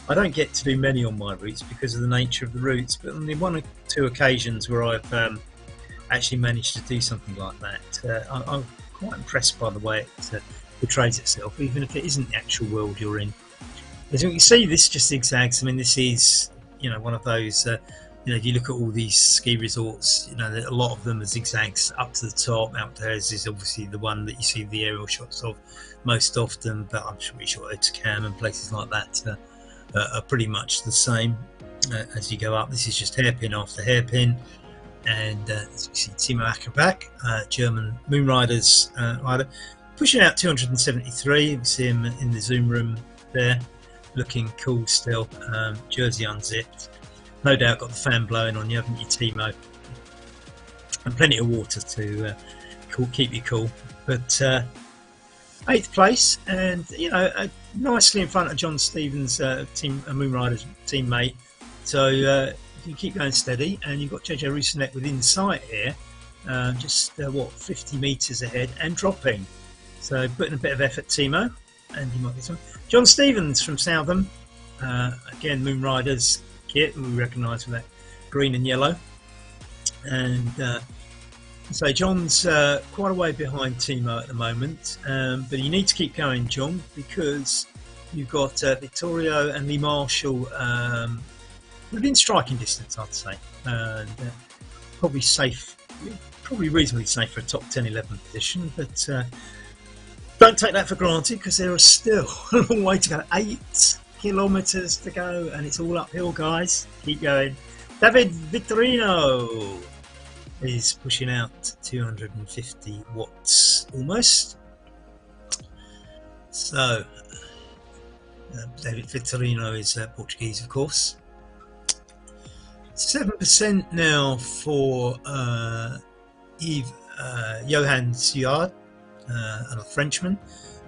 I don't get to do many on my routes because of the nature of the routes, but on the 1 or 2 occasions where I've actually managed to do something like that, I'm quite impressed by the way it portrays itself, even if it isn't the actual world you're in. As you can see, this just zigzags. I mean, this is one of those. If you look at all these ski resorts, a lot of them are zigzags up to the top. Mount Terrace is obviously the one that you see the aerial shots of most often, but I'm pretty sure Otakam and places like that are pretty much the same as you go up. This is just hairpin after hairpin, and as you see, Timo Achenbach, German Moon Riders rider, pushing out 273. You can see him in the Zoom room there, looking cool still, jersey unzipped. No doubt got the fan blowing on you, haven't you, Timo? And plenty of water to keep you cool. But 8th place, and nicely in front of John Stevens' Moon Riders teammate. So you keep going steady, and you've got Jojo Rusinek within sight here, just 50 metres ahead and dropping. So putting a bit of effort, Timo, and you might get some. John Stevens from Southam, again Moon Riders kit, we recognise with that green and yellow, and so John's quite a way behind Timo at the moment, but you need to keep going, John, because you've got Vittorio and Lee Marshall within striking distance, I'd say, and probably reasonably safe for a top 10-11 position, but don't take that for granted, because there is still a long way to go. 8 kilometres to go, and it's all uphill, guys. Keep going. David Vittorino is pushing out 250 watts almost. So David Vittorino is Portuguese, of course. 7% now for Johan Suard, a Frenchman.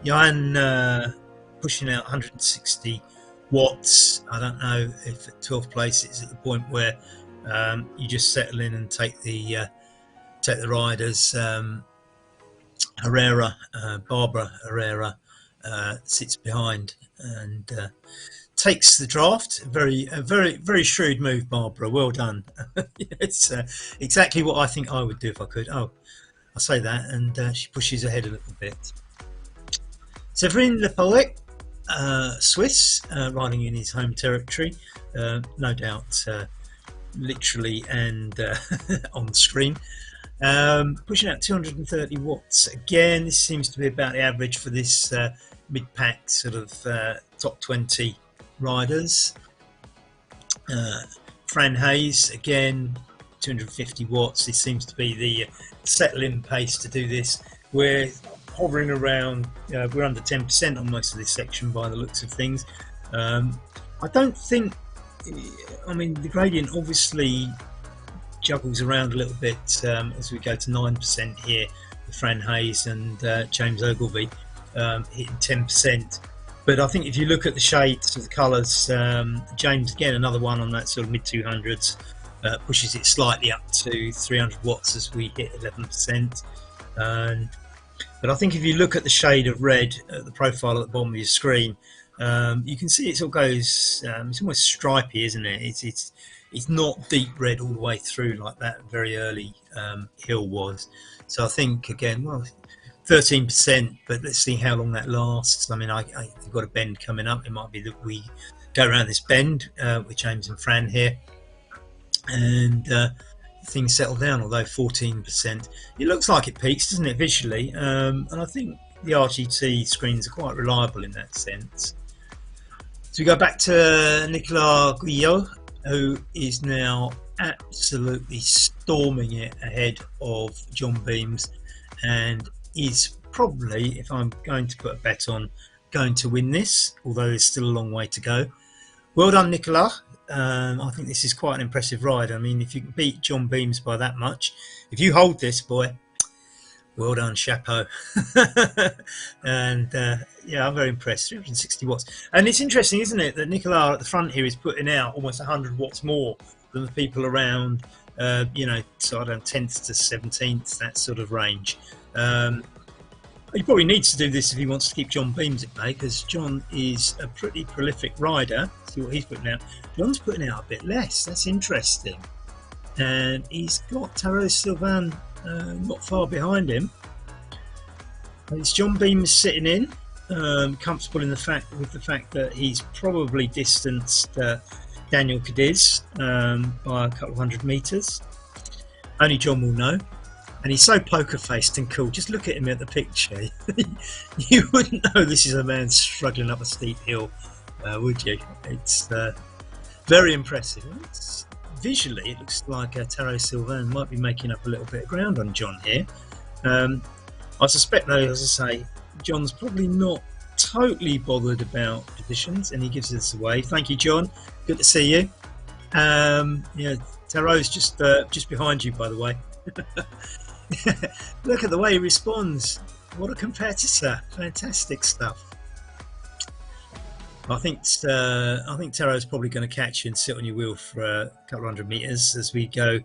Johan pushing out 160 watts. I don't know if at 12th place it's at the point where you just settle in and take the riders. Barbara Herrera sits behind and takes the draft. Very shrewd move, Barbara. Well done. It's exactly what I think I would do if I could. Oh, I say that, and she pushes ahead a little bit. Severin Lepolek, Swiss, riding in his home territory, no doubt literally and on screen, pushing out 230 watts. Again, this seems to be about the average for this mid-pack sort of top 20 riders. Fran Hayes, again, 250 watts. This seems to be the settling pace to do this. We're hovering around, we're under 10% on most of this section by the looks of things. I don't think, I mean, the gradient obviously juggles around a little bit as we go to 9% here with Fran Hayes and James Ogilvie hitting 10%. But I think if you look at the shades of the colours, James, again, another one on that sort of mid 200s, pushes it slightly up to 300 watts as we hit 11%. But I think if you look at the shade of red at the profile at the bottom of your screen, you can see it sort of goes, it's almost stripy, isn't it? It's not deep red all the way through like that very early hill was. So I think, again, well, 13%, but let's see how long that lasts. I mean, I've got a bend coming up. It might be that we go around this bend with James and Fran here, and things settle down. Although 14%, it looks like it peaks, doesn't it, visually? And I think the RGT screens are quite reliable in that sense. So we go back to Nicolas Guyot, who is now absolutely storming it ahead of John Beams, and is probably, if I'm going to put a bet on, going to win this, although there's still a long way to go. Well done, Nicolas. I think this is quite an impressive ride. I mean, if you can beat John Beams by that much, if you hold this, boy, well done, chapeau. And yeah, I'm very impressed. 360 watts. And it's interesting, isn't it, that Nicolas at the front here is putting out almost 100 watts more than the people around, you know, so I don't know, 10th to 17th, that sort of range. He probably needs to do this if he wants to keep John Beams at bay, because John is a pretty prolific rider. See what he's putting out. John's putting out a bit less. That's interesting. And he's got Taro Sylvain not far behind him. And it's John Beams sitting in, comfortable in with the fact that he's probably distanced Daniel Cadiz by a couple of 100 metres. Only John will know. And he's so poker-faced and cool. Just look at him at the picture. You wouldn't know this is a man struggling up a steep hill, would you? It's very impressive. Visually, it looks like Taro Sylvain might be making up a little bit of ground on John here. I suspect, though, as I say, John's probably not totally bothered about positions, and he gives this away. Thank you, John. Good to see you. Yeah, Taro's just behind you, by the way. Look at the way he responds. What a competitor. Fantastic stuff. I think Taro's probably going to catch you and sit on your wheel for a couple of 100 metres as we go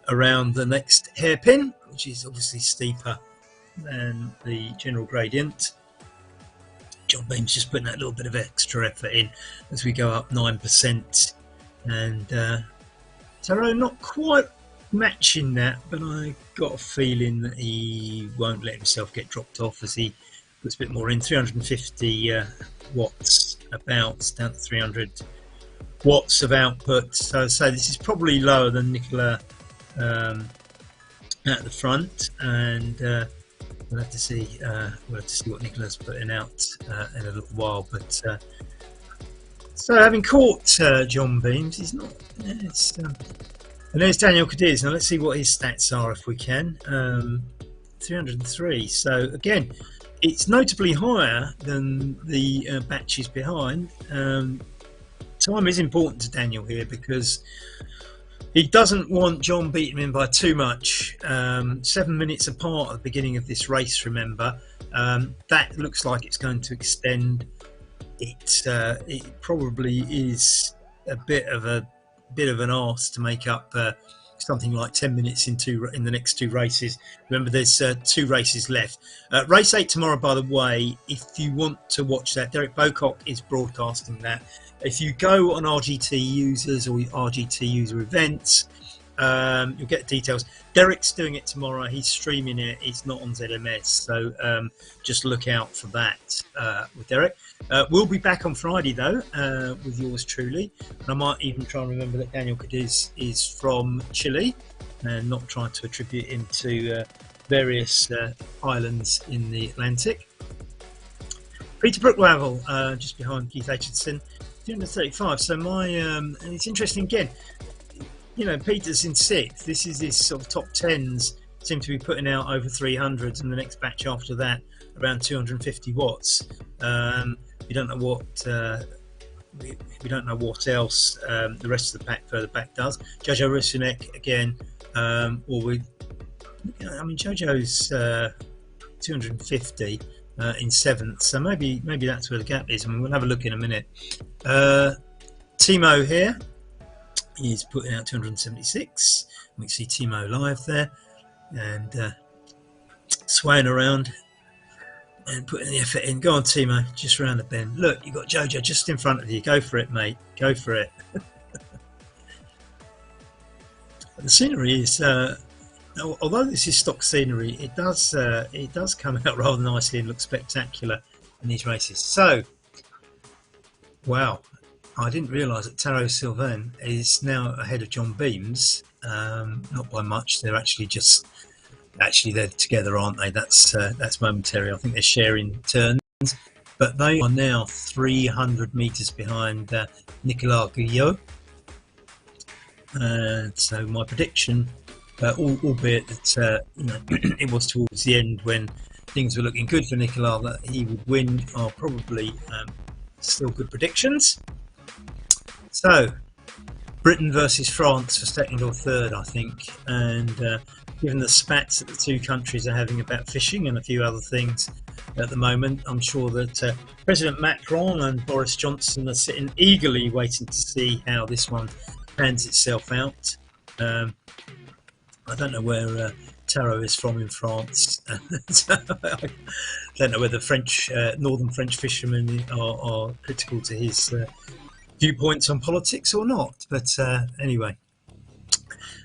around the next hairpin, which is obviously steeper than the general gradient. John Beams just putting that little bit of extra effort in as we go up 9%, and Taro not quite matching that, but I got a feeling that he won't let himself get dropped off as he puts a bit more in. 350 watts about, down to 300 watts of output. So this is probably lower than Nicolas at the front, and we'll have to see what Nicolas putting out in a little while. But so having caught John Beams, he's not. And there's Daniel Cadiz. Now let's see what his stats are if we can. 303. So again, it's notably higher than the batches behind. Time is important to Daniel here because he doesn't want John beating him by too much. 7 minutes apart at the beginning of this race, remember. That looks like it's going to extend. It probably is a bit of an arse to make up something like 10 minutes in the next two races. Remember, there's 2 races left. Race 8 tomorrow, by the way, if you want to watch that, Derek Bocock is broadcasting that. If you go on RGT users or RGT user events, you'll get details. Derek's doing it tomorrow. He's streaming it. It's not on ZMS, so just look out for that with Derek. We'll be back on Friday, though, with yours truly. And I might even try and remember that Daniel Cadiz is from Chile and not try to attribute him to various islands in the Atlantic. Peter Brookwavel, just behind Keith Aitchison, 235. So and it's interesting again. you know, Peter's in 6th. This is his sort of top 10s seem to be putting out over 300s, and the next batch after that around 250 watts. We don't know what we don't know what else the rest of the pack further back does. Jojo Rusinek again, or we, you know, I mean Jojo's 250 in 7th, so maybe that's where the gap is. I mean, we'll have a look in a minute. Timo here is putting out 276. We can see Timo live there and swaying around and putting the effort in. Go on, Timo, just round the bend. Look, you've got Jojo just in front of you. Go for it, mate. Go for it. The scenery is, although this is stock scenery, it does come out rather nicely and look spectacular in these races. So, wow, I didn't realise that Taro Sylvain is now ahead of John Beams. Not by much. They're actually they're together, aren't they? That's momentary. I think they're sharing turns, but they are now 300 meters behind Nicolas Guyot. So my prediction, albeit that you know it was towards the end when things were looking good for Nicolas that he would win, are probably still good predictions. So Britain versus France for 2nd or 3rd, I think, and given the spats that the two countries are having about fishing and a few other things at the moment, I'm sure that President Macron and Boris Johnson are sitting eagerly waiting to see how this one pans itself out. I don't know where Taro is from in France. So I don't know whether French, northern French fishermen are critical to his viewpoints on politics or not. But anyway,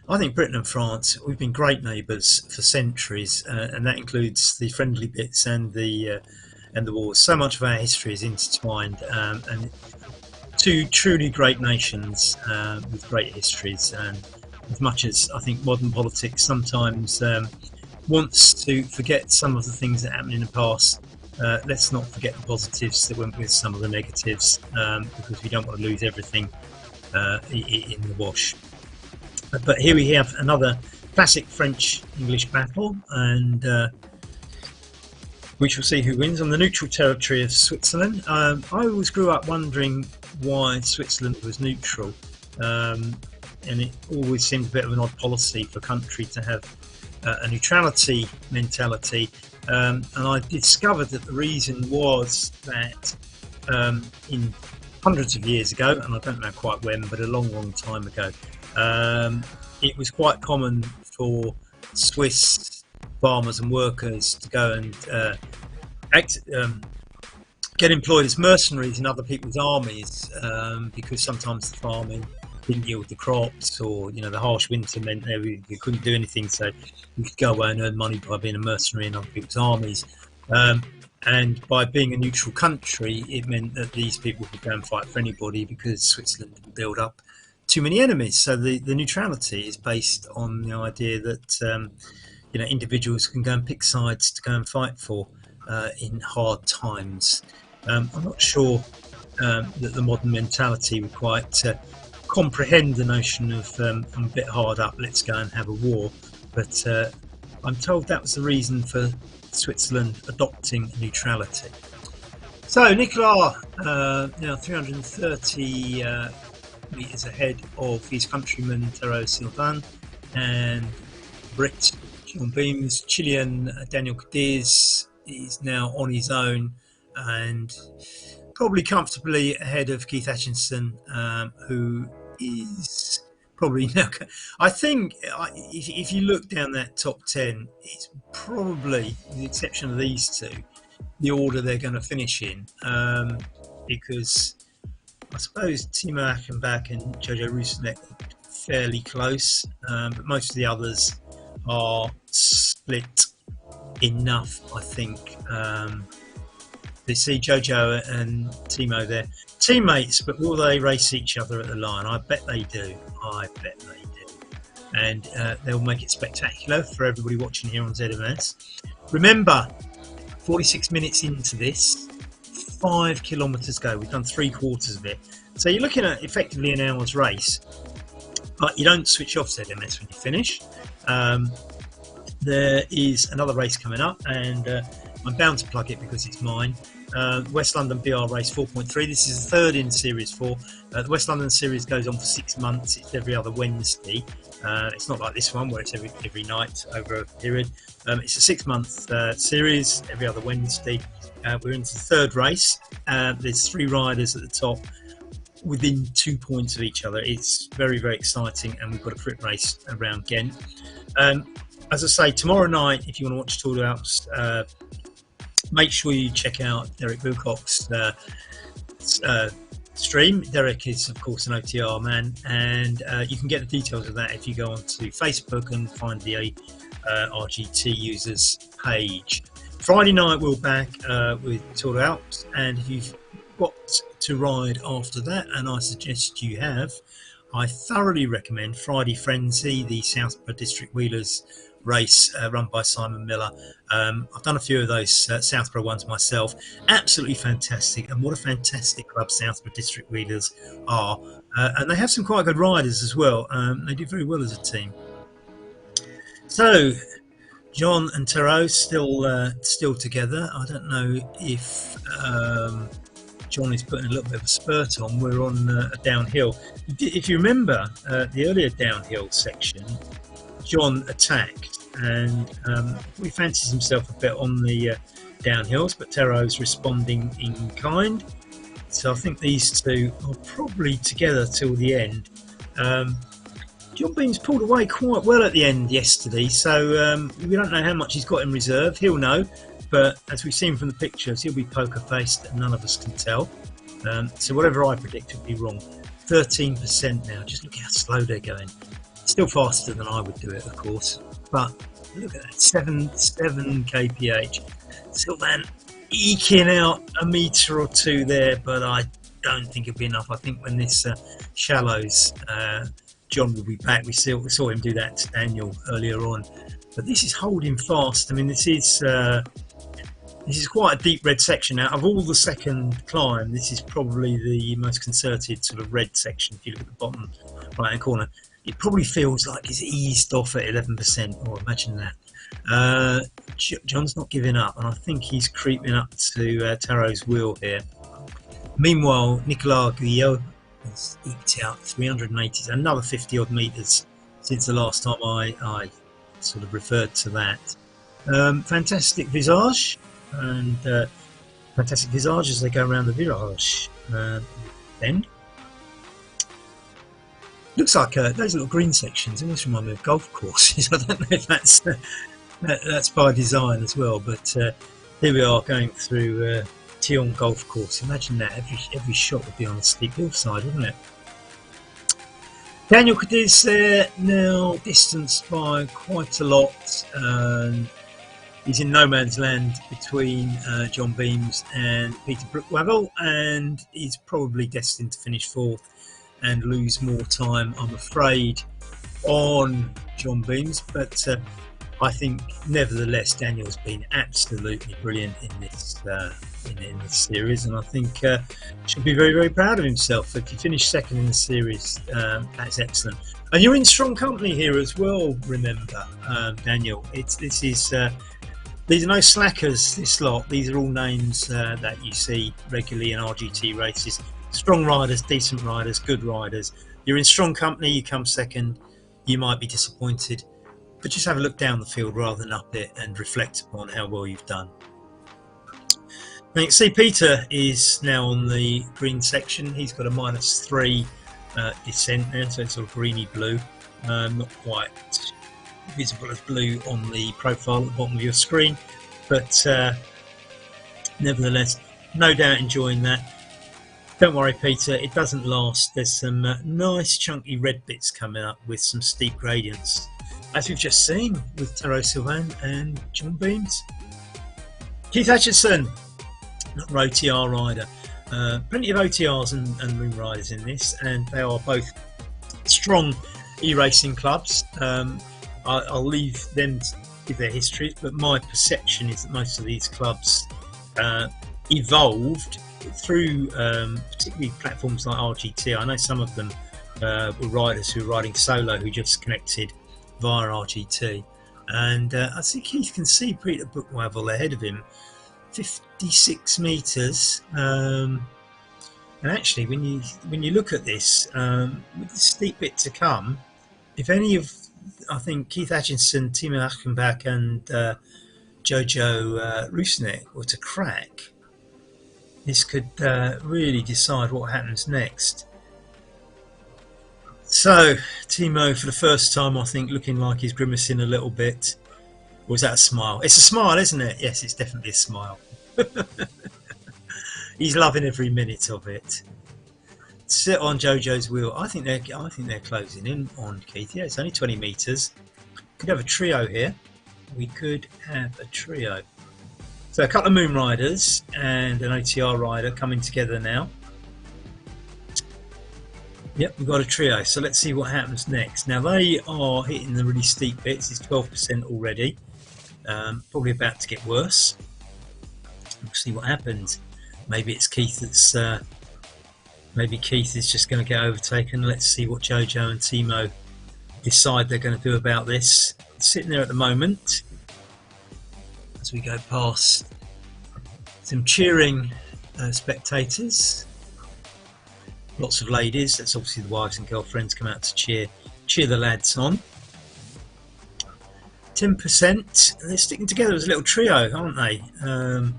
I think Britain and France, we've been great neighbours for centuries, and that includes the friendly bits and the wars. So much of our history is intertwined, and two truly great nations with great histories. And as much as I think modern politics sometimes wants to forget some of the things that happened in the past, let's not forget the positives that went with some of the negatives, because we don't want to lose everything in the wash. But here we have another classic French-English battle, and we shall see who wins on the neutral territory of Switzerland. I always grew up wondering why Switzerland was neutral, and it always seemed a bit of an odd policy for a country to have a neutrality mentality. And I discovered that the reason was that in hundreds of years ago, and I don't know quite when, but a long time ago, it was quite common for Swiss farmers and workers to go and get employed as mercenaries in other people's armies, because sometimes the farming didn't yield the crops, or you know, the harsh winter meant they couldn't do anything, so you could go away and earn money by being a mercenary in other people's armies. And by being a neutral country, it meant that these people could go and fight for anybody, because Switzerland didn't build up too many enemies. So the neutrality is based on the idea that you know, individuals can go and pick sides to go and fight for in hard times. I'm not sure that the modern mentality would quite comprehend the notion of I'm a bit hard up, let's go and have a war. But I'm told that was the reason for Switzerland adopting neutrality. So Nicolas now 330 metres ahead of his countryman Taro Sylvain, and Brit John Beams. Chilean Daniel Cadiz is now on his own and probably comfortably ahead of Keith Atchison, who is probably now, I think if you look down that top 10, it's probably, with the exception of these two, the order they're going to finish in, because I suppose Timo Achenbach and Jojo Rusinek are fairly close, but most of the others are split enough, I think. They see Jojo and Timo, they're teammates, but will they race each other at the line? I bet they do. I bet they do. And they'll make it spectacular for everybody watching here on ZMS. Remember, 46 minutes into this, 5 kilometres go. We've done 3/4 of it. So you're looking at effectively an hour's race. but you don't switch off ZMS when you finish. There is another race coming up, and I'm bound to plug it because it's mine. West London BR Race 4.3. This is the third in Series 4. The West London Series goes on for 6 months. It's every other Wednesday. It's not like this one where it's every night over a period. It's a 6-month series, every other Wednesday. We're into the third race. There's 3 riders at the top within 2 points of each other. It's very, very exciting, and we've got a crit race around Ghent. As I say, tomorrow night, if you want to watch Tour de Alps, make sure you check out Derek Wilcox's stream. Derek is, of course, an OTR man, and you can get the details of that if you go onto Facebook and find the RGT users page. Friday night, we're back with Tour de Alps, and if you've got to ride after that, and I suggest you have, I thoroughly recommend Friday Frenzy, the Southborough District Wheelers race run by Simon Miller. I've done a few of those Southborough ones myself. Absolutely fantastic, and what a fantastic club Southborough District Wheelers are. And they have some quite good riders as well. They do very well as a team. So John and Taro still together. I don't know if John is putting a little bit of a spurt on. We're on a downhill. If you remember the earlier downhill section, John attacked, and he fancies himself a bit on the downhills, but Taro's responding in kind. So I think these two are probably together till the end. John Beams pulled away quite well at the end yesterday, so we don't know how much he's got in reserve. He'll know, but as we've seen from the pictures, he'll be poker-faced and none of us can tell. So whatever I predict will be wrong. 13% now. Just look how slow they're going. Still faster than I would do it, of course. But look at that, 7 kph. Sylvain eking out a metre or two there, but I don't think it'll be enough. I think when this shallows, John will be back. We saw him do that to Daniel earlier on. But this is holding fast. I mean, this is quite a deep red section. Out of all the second climb, this is probably the most concerted sort of red section. If you look at the bottom right-hand corner, it probably feels like it's eased off at 11%. Oh, imagine that. John's not giving up, and I think he's creeping up to Taro's wheel here. Meanwhile, Nicolas Guyot has eked out 380, another 50 odd metres since the last time I sort of referred to that. Fantastic visage, and fantastic visage as they go around the virage bend. Looks like those little green sections almost remind me of golf courses. I don't know if that's by design as well, but here we are going through Tion Golf Course. Imagine that, every shot would be on a steep hillside, wouldn't it? Daniel Cadiz there, now distanced by quite a lot. He's in no man's land between John Beams and Peter Brookwaggle, and he's probably destined to finish 4th and lose more time, I'm afraid, on John Beams. But I think, nevertheless, Daniel's been absolutely brilliant in this series, and I think should be very, very proud of himself. If you finish second in the series, that's excellent. And you're in strong company here as well. Remember, Daniel, these are no slackers. This lot. These are all names that you see regularly in RGT races. Strong riders, decent riders, good riders. You're in strong company. You come second, you might be disappointed, but just have a look down the field rather than up it and reflect upon how well you've done. Now you can see Peter is now on the green section. He's got a -3 descent there, so it's sort of greeny blue, not quite visible as blue on the profile at the bottom of your screen, but nevertheless, no doubt enjoying that. Don't worry, Peter, it doesn't last. There's some nice chunky red bits coming up with some steep gradients, as we've just seen with Taro Sylvain and John Beams. Keith Atchison, another OTR rider. Plenty of OTRs and moon riders in this, and they are both strong e-racing clubs. I'll leave them to give their histories, but my perception is that most of these clubs evolved through particularly platforms like RGT. I know some of them were riders who were riding solo who just connected via RGT. And I think Keith can see Peter Bookwavel ahead of him, 56 metres. And actually, when you look at this, with the steep bit to come, if any of, I think, Keith Atkinson, Timo Achenbach and Jojo Rusnek were to crack, this could really decide what happens next. So, Timo, for the first time, I think, looking like he's grimacing a little bit. Or was that a smile? It's a smile, isn't it? Yes, it's definitely a smile. He's loving every minute of it. Sit on Jojo's wheel. I think they're closing in on Keith. Yeah, it's only 20 metres. Could have a trio here. We could have a trio. So a couple of Moon Riders and an OTR rider coming together now. Yep, we've got a trio. So let's see what happens next. Now they are hitting the really steep bits. It's 12% already. Probably about to get worse. We'll see what happens. Maybe it's Keith that's. Maybe Keith is just going to get overtaken. Let's see what Jojo and Timo decide they're going to do about this. It's sitting there at the moment as we go past some cheering spectators. Lots of ladies. That's obviously the wives and girlfriends come out to cheer the lads on. 10%. They're sticking together as a little trio, aren't they? Are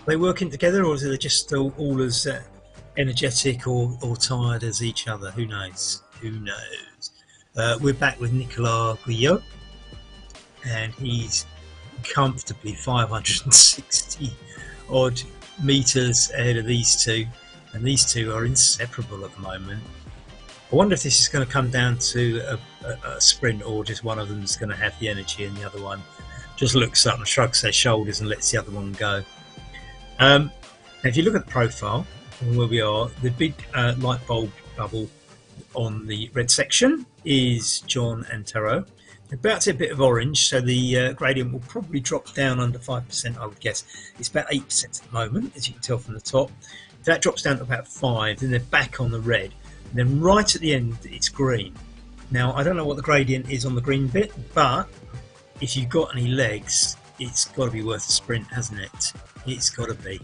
they working together, or is it just all as energetic or tired as each other? Who knows? Who knows? We're back with Nicolas Guyot, and he's comfortably 560 odd meters ahead of these two, and these two are inseparable at the moment. I wonder if this is going to come down to a sprint, or just one of them is going to have the energy and the other one just looks up and shrugs their shoulders and lets the other one go. Now if you look at the profile where we are, the big light bulb bubble on the red section is John and Taro. We're about to hit a bit of orange, so the gradient will probably drop down under 5%, I would guess. It's about 8% at the moment, as you can tell from the top. If that drops down to about 5%, then they're back on the red. And then right at the end, it's green. Now, I don't know what the gradient is on the green bit, but if you've got any legs, it's got to be worth a sprint, hasn't it? It's got to be.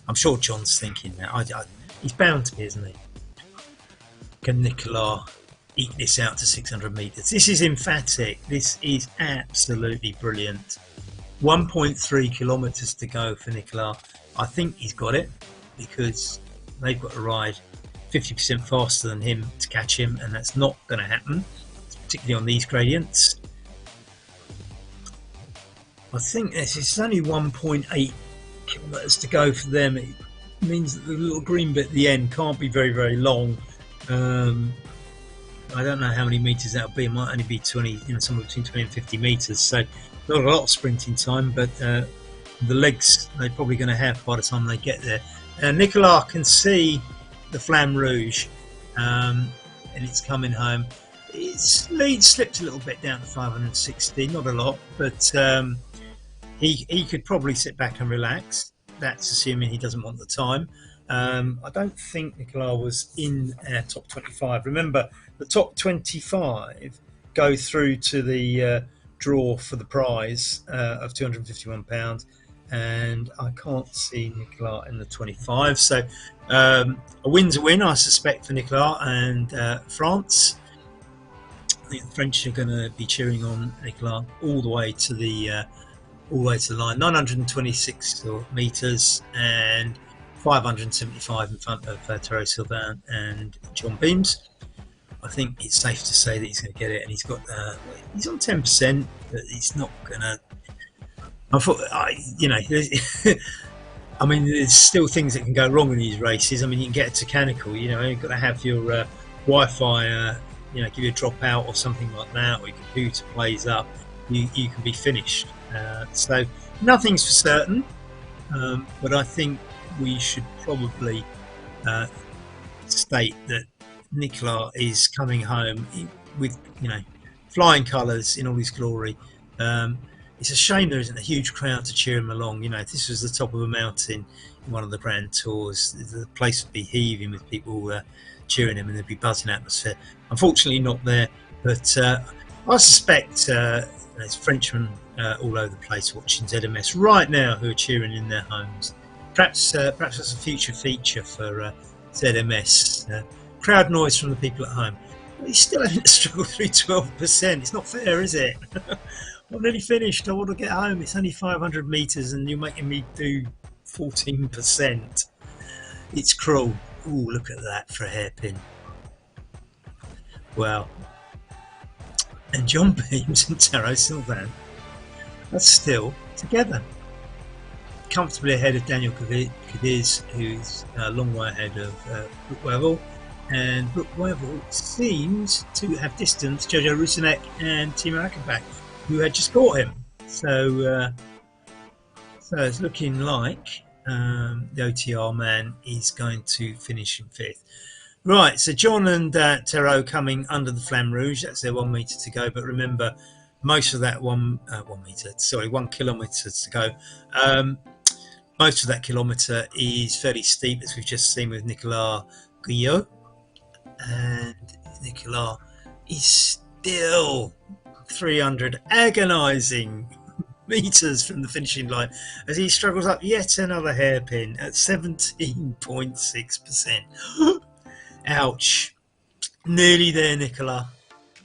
I'm sure John's thinking that. He's bound to be, isn't he? Can Nicolas eke this out to 600 metres? This is emphatic. This is absolutely brilliant. 1.3 kilometres to go for Nicolas. I think he's got it, because they've got to ride 50% faster than him to catch him, and that's not going to happen, particularly on these gradients. I think this is only 1.8 kilometres to go for them. It means that the little green bit at the end can't be very, very long. I don't know how many metres that'll be. It might only be 20, somewhere between 20 and 50 metres. So not a lot of sprinting time, but the legs they're probably going to have by the time they get there. Nicolas can see the Flamme Rouge, and it's coming home. Its lead slipped a little bit down to 560, not a lot, but he could probably sit back and relax. That's assuming he doesn't want the time. I don't think Nicolas was in our top 25. Remember, the top 25 go through to the draw for the prize of £251, and I can't see Nicolas in the 25. So a win's a win, I suspect, for Nicolas and France. I think the French are going to be cheering on Nicolas all the way to the line. 926 metres and 575 in front of Taro Sylvain and John Beams. I think it's safe to say that he's going to get it, and he's on 10%, but he's not going to. I mean, there's still things that can go wrong in these races. I mean, you can get a technical. You've got to have your Wi-Fi. Give you a drop out or something like that, or your computer plays up. You can be finished. So nothing's for certain, but I think we should probably state that Nicolas is coming home with flying colours in all his glory. it's a shame there isn't a huge crowd to cheer him along. You know, if this was the top of a mountain in one of the Grand Tours, the place would be heaving with people cheering him, and there'd be buzzing atmosphere. Unfortunately, not there. But I suspect there's Frenchmen all over the place watching ZMS right now who are cheering in their homes. Perhaps that's a future feature for ZMS. Crowd noise from the people at home. But he's still having to struggle through 12%. It's not fair, is it? I'm nearly finished. I want to get home. It's only 500 metres and you're making me do 14%. It's cruel. Ooh, look at that for a hairpin. Well, and John Beams and Taro Sylvain are still together, comfortably ahead of Daniel Cadiz, who's a long way ahead of Brooke Wevel. And Brooke Wevel seems to have distanced Jojo Rusinek and Timo Akabak, who had just caught him. So it's looking like the OTR man is going to finish in 5th. Right, so John and Taro coming under the Flamme Rouge. That's their 1 metre to go. But remember, most of that 1 kilometre to go. Most of that kilometre is fairly steep, as we've just seen with Nicolas Guyot. And Nicolas is still 300 agonising metres from the finishing line as he struggles up yet another hairpin at 17.6%. Ouch. Nearly there, Nicolas.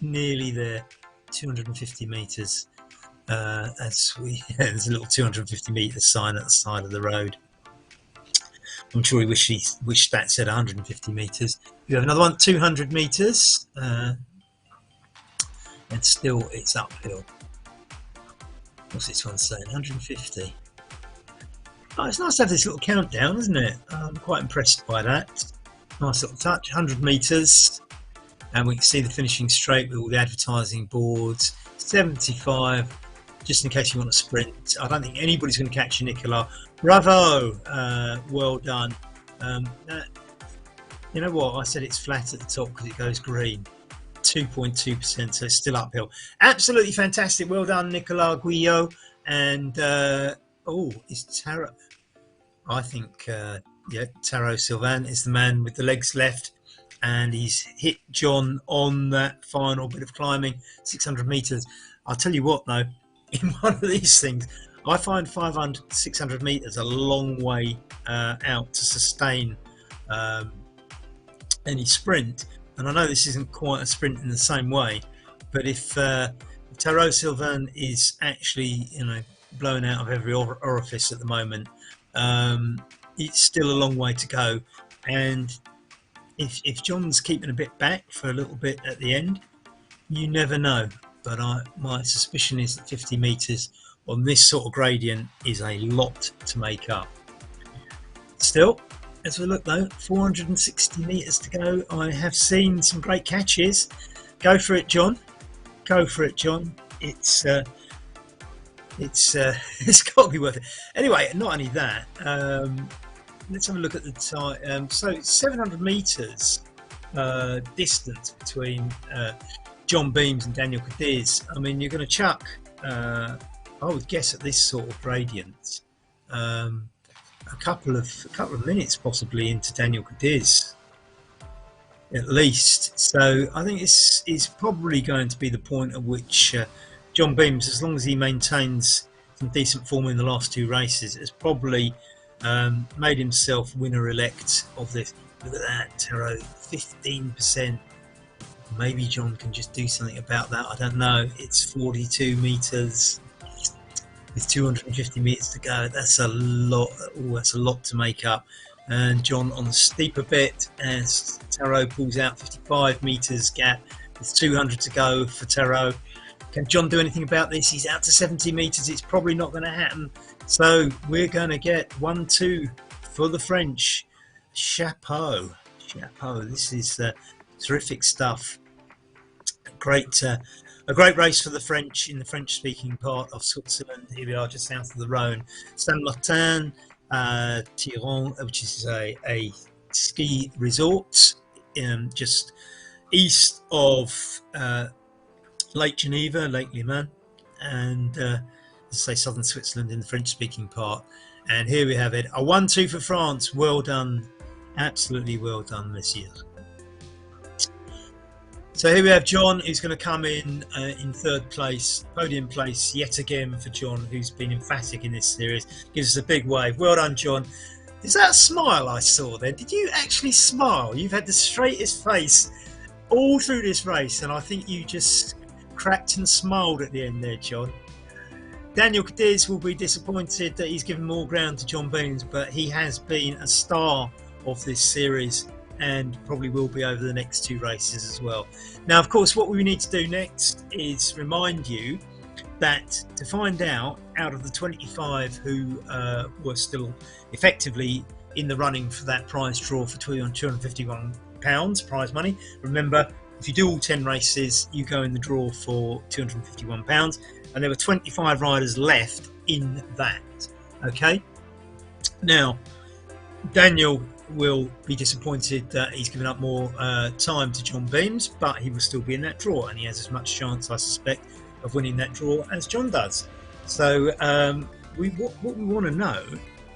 Nearly there. 250 metres. There's a little 250 metre sign at the side of the road. I'm sure he wished that said 150 metres. You have another one, 200 metres. And still it's uphill. What's this one saying? 150. Oh, it's nice to have this little countdown, isn't it? I'm quite impressed by that. Nice little touch. 100 metres. And we can see the finishing straight with all the advertising boards. 75. Just in case you want to sprint. I don't think anybody's going to catch you, Nicolas. Bravo! Well done. You know what? I said it's flat at the top because it goes green. 2.2%, so it's still uphill. Absolutely fantastic. Well done, Nicolas Guyot. And, it's Taro. I think, Taro Sylvain is the man with the legs left. And he's hit John on that final bit of climbing, 600 metres. I'll tell you what, though, in one of these things, I find 500, 600 metres a long way out to sustain any sprint. And I know this isn't quite a sprint in the same way, but if Taro Sylvain is actually, blown out of every orifice at the moment, it's still a long way to go. And if John's keeping a bit back for a little bit at the end, you never know. But my suspicion is that 50 metres on this sort of gradient is a lot to make up. Still, as we look though, 460 metres to go. I have seen some great catches. Go for it, John. Go for it, John. It's it's got to be worth it. Anyway, not only that, let's have a look at the time. So 700 metres distance between John Beams and Daniel Cadiz. I mean, you're going to chuck, I would guess at this sort of gradient, a couple of minutes possibly into Daniel Cadiz, at least. So I think this is probably going to be the point at which John Beams, as long as he maintains some decent form in the last 2 races, has probably made himself winner-elect of this. Look at that, Taro, 15%. Maybe John can just do something about that. I don't know. It's 42 metres with 250 metres to go. That's a lot. Ooh, that's a lot to make up. And John on the steeper bit as Taro pulls out 55 metres gap with 200 to go for Taro. Can John do anything about this? He's out to 70 metres. It's probably not going to happen. So we're going to get 1-2 for the French. Chapeau. Chapeau. This is terrific stuff. A great race for the French in the French-speaking part of Switzerland. Here we are, just south of the Rhone. Saint-Martin, Tiron, which is a ski resort, just east of Lake Geneva, Lake Léman, and say southern Switzerland in the French-speaking part. And here we have it, a 1-2 for France. Well done, absolutely well done this year. So here we have John, who's going to come in 3rd place, podium place yet again for John, who's been emphatic in this series. Gives us a big wave. Well done, John. Is that a smile I saw there? Did you actually smile? You've had the straightest face all through this race, and I think you just cracked and smiled at the end there, John. Daniel Cadiz will be disappointed that he's given more ground to John Beams, but he has been a star of this series and probably will be over the next 2 races as well. Now, of course, what we need to do next is remind you that to find out of the 25 who were still effectively in the running for that prize draw for £251 prize money. Remember, if you do all 10 races, you go in the draw for £251, and there were 25 riders left in that. Okay, now Daniel will be disappointed that he's given up more time to John Beams, but he will still be in that draw, and he has as much chance, I suspect, of winning that draw as John does. So what we want to know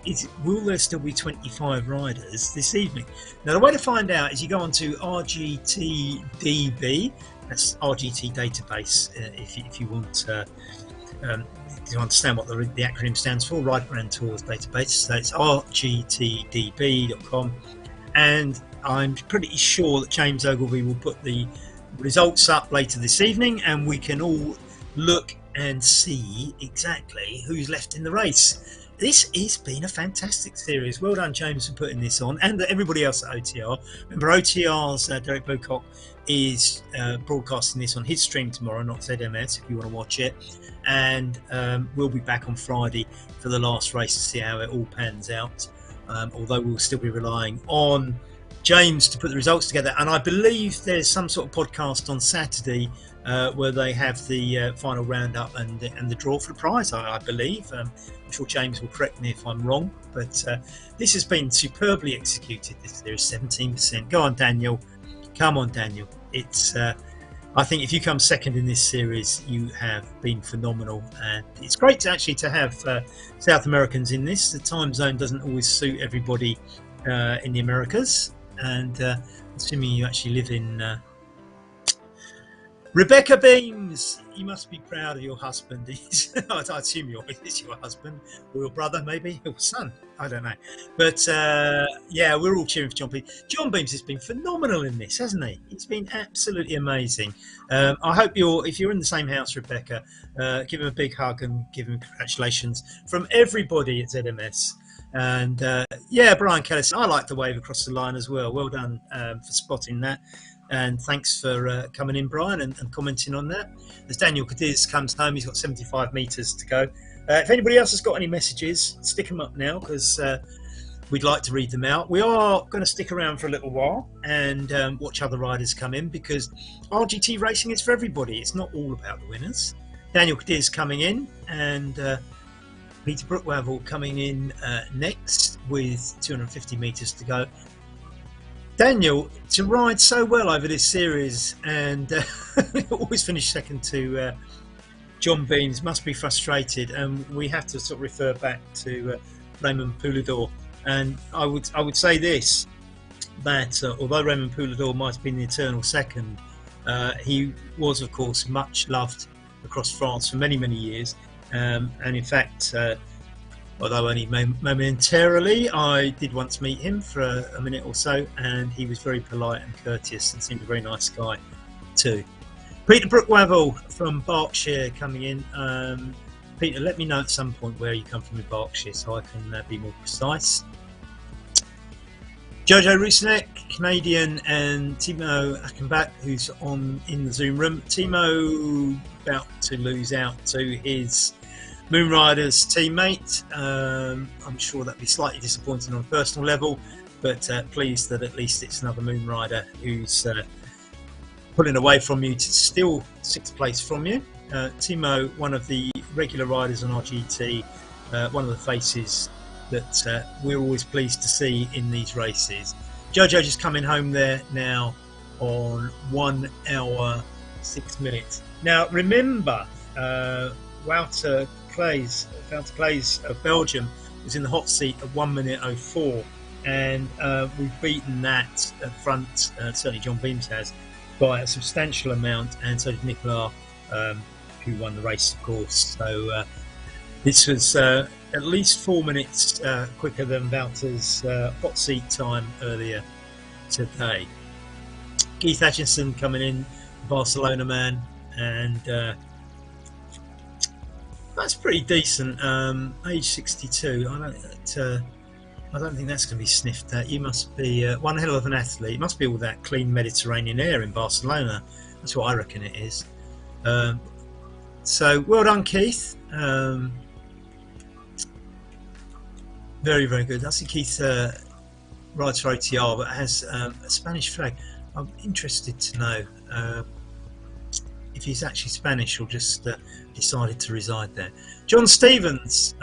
is, will there still be 25 riders this evening? Now, the way to find out is you go onto RGTDB, that's RGT database, if you want to understand what the acronym stands for, Ride Grand Tours database. So it's rgtdb.com, and I'm pretty sure that James Ogilvie will put the results up later this evening, and we can all look and see exactly who's left in the race. This has been a fantastic series. Well done, James, for putting this on, and everybody else at OTR. Remember, OTR's Derek Bocock is broadcasting this on his stream tomorrow, not ZMS, if you want to watch it. And we'll be back on Friday for the last race to see how it all pans out. Although we'll still be relying on James to put the results together. And I believe there's some sort of podcast on Saturday where they have the final roundup and the draw for the prize, I believe. I'm sure James will correct me if I'm wrong, but this has been superbly executed. There's 17%. Go on, Daniel. Come on, Daniel. It's I think if you come second in this series, you have been phenomenal, and it's great to actually to have South Americans in this. The time zone doesn't always suit everybody in the Americas, and assuming you actually live in Rebecca Beams, you must be proud of your husband. I assume it's your husband, or your brother, maybe, or son. I don't know. But yeah, we're all cheering for John Beams. John Beams has been phenomenal in this, hasn't he? It's been absolutely amazing. I hope if you're in the same house, Rebecca, give him a big hug and give him congratulations from everybody at ZMS. And yeah, Brian Kelly, I like the wave across the line as well. Well done for spotting that. And thanks for coming in, Brian, and commenting on that. As Daniel Cadiz comes home, he's got 75 metres to go. If anybody else has got any messages, stick them up now, because we'd like to read them out. We are going to stick around for a little while and watch other riders come in, because RGT racing is for everybody. It's not all about the winners. Daniel Cadiz coming in, and Peter Brookwavel coming in next with 250 metres to go. Daniel, to ride so well over this series and always finish second to John Beams must be frustrated, and we have to sort of refer back to Raymond Poulador. And I would say this, that although Raymond Poulador might have been the eternal second, he was of course much loved across France for many years, and in fact, although only momentarily, I did once meet him for a minute or so, and he was very polite and courteous and seemed a very nice guy too. Peter Brookwavel from Berkshire coming in. Peter, let me know at some point where you come from in Berkshire so I can be more precise. Jojo Rusnak, Canadian, and Timo Ackenbach, who's in the Zoom room. Timo about to lose out to his Moonriders teammate. I'm sure that'd be slightly disappointing on a personal level, but pleased that at least it's another Moonrider who's pulling away from you to still 6th place from you. Timo, one of the regular riders on RGT, one of the faces that we're always pleased to see in these races. Jojo just coming home there now on 1 hour 6 minutes. Now remember, Wouter Clays of Belgium was in the hot seat at 1:04, and we've beaten that front. Certainly, John Beams has by a substantial amount, and so did Nicolas, who won the race, of course. So this was at least 4 minutes quicker than Wouter's hot seat time earlier today. Keith Atchison coming in, Barcelona man, and that's pretty decent. Age 62. I don't think that's going to be sniffed at. You must be one hell of an athlete. It must be all that clean Mediterranean air in Barcelona. That's what I reckon it is. So well done, Keith. Very, very good. I see Keith rides for OTR, but has a Spanish flag. I'm interested to know if he's actually Spanish or just decided to reside there. John Stevens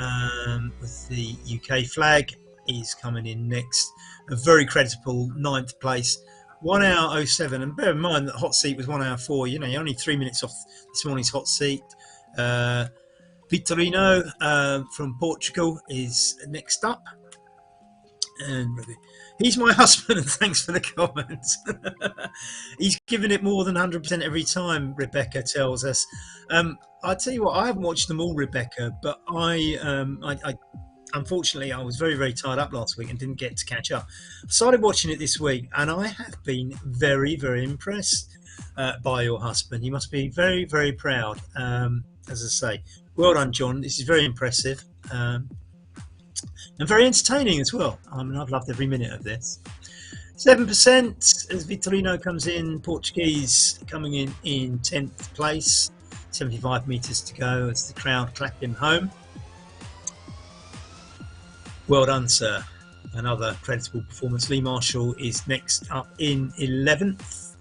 with the UK flag is coming in next. A very creditable 9th place. 1 hour 07, and bear in mind that hot seat was 1 hour 4. You know, you're only 3 minutes off this morning's hot seat. Vitorino from Portugal is next up, and he's my husband, and thanks for the comments. He's given it more than 100% every time, Rebecca tells us. I tell you what, I haven't watched them all, Rebecca, but I unfortunately, I was very, very tied up last week and didn't get to catch up. I started watching it this week, and I have been very, very impressed by your husband. You must be very, very proud. As I say, well done, John. This is very impressive and very entertaining as well. I mean, I've loved every minute of this. 7% as Vitorino comes in, Portuguese coming in 10th place. 75 metres to go as the crowd clap him home. Well done, sir. Another creditable performance. Lee Marshall is next up in 11th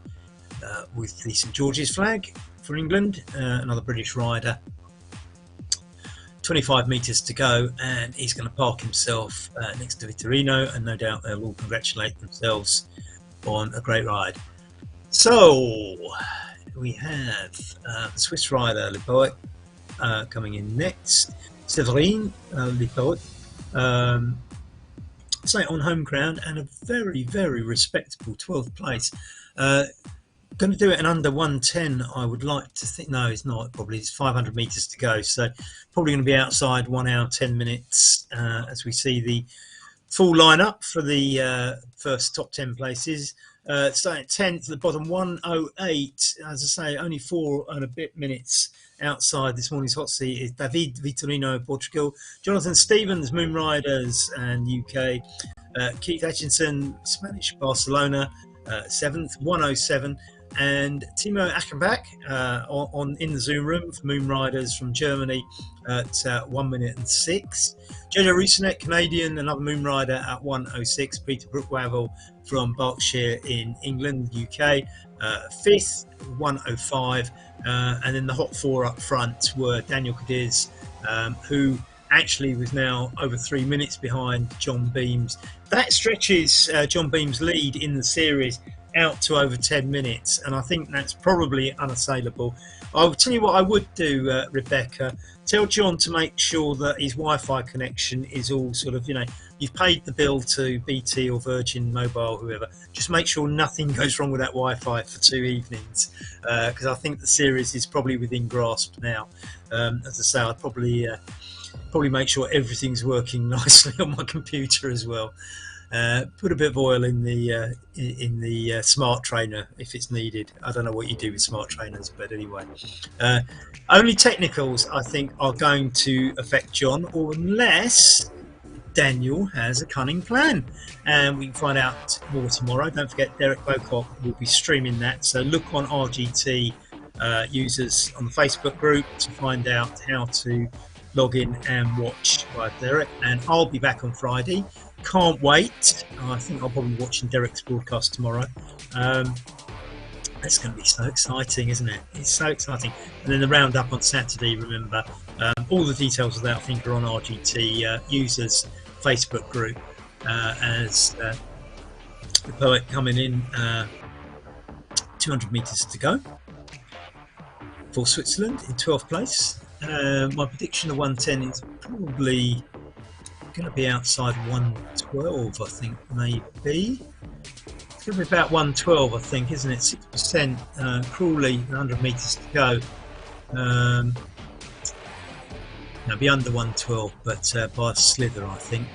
with the St George's flag for England. Another British rider. 25 metres to go, and he's going to park himself next to Vitorino, and no doubt they'll all congratulate themselves on a great ride. So we have the Swiss rider Le Poet coming in next. Séverine Le Poet. So on home ground, and a very, very respectable 12th place. Going to do it in under 1:10, I would like to think. No, it's not. Probably it's 500 metres to go, so probably going to be outside 1 hour 10 minutes as we see the full lineup for the first top 10 places. Starting at 10th, the bottom 1:08. As I say, only 4 and a bit minutes outside this morning's hot seat is David Vitorino, Portugal, Jonathan Stevens, Moon Riders and UK, Keith Atchison, Spanish, Barcelona, 7th, 1:07, and Timo Achenbach in the Zoom room for Moon Riders from Germany at 1 minute and 6. Jojo Rusinek, Canadian, another Moon Rider at 1:06. Peter Brookwavel from Berkshire in England, UK, 5th, 1:05. And then the hot 4 up front were Daniel Cadiz, who actually was now over 3 minutes behind John Beams. That stretches John Beams' lead in the series out to over 10 minutes, and I think that's probably unassailable. I'll tell you what I would do, Rebecca. Tell John to make sure that his Wi-Fi connection is all sort of, you've paid the bill to BT or Virgin Mobile, whoever. Just make sure nothing goes wrong with that Wi-Fi for 2 evenings, because I think the series is probably within grasp now. As I say, I'd probably make sure everything's working nicely on my computer as well. Put a bit of oil in the smart trainer if it's needed. I don't know what you do with smart trainers, but anyway. Only technicals, I think, are going to affect John, or unless Daniel has a cunning plan. And we can find out more tomorrow. Don't forget, Derek Bocock will be streaming that. So look on RGT users on the Facebook group to find out how to log in and watch by Derek. And I'll be back on Friday. Can't wait. I think I'll probably be watching Derek's broadcast tomorrow. It's going to be so exciting, isn't it? It's so exciting. And then the roundup on Saturday, remember. All the details of that, I think, are on RGT users Facebook group. As the Poet coming in 200 metres to go for Switzerland in 12th place. My prediction of 110 is probably going to be outside 112, I think, maybe. It's going to be about 112, I think, isn't it? 6%. Crawley, 100 metres to go. It'll be under 112, but by a slither, I think.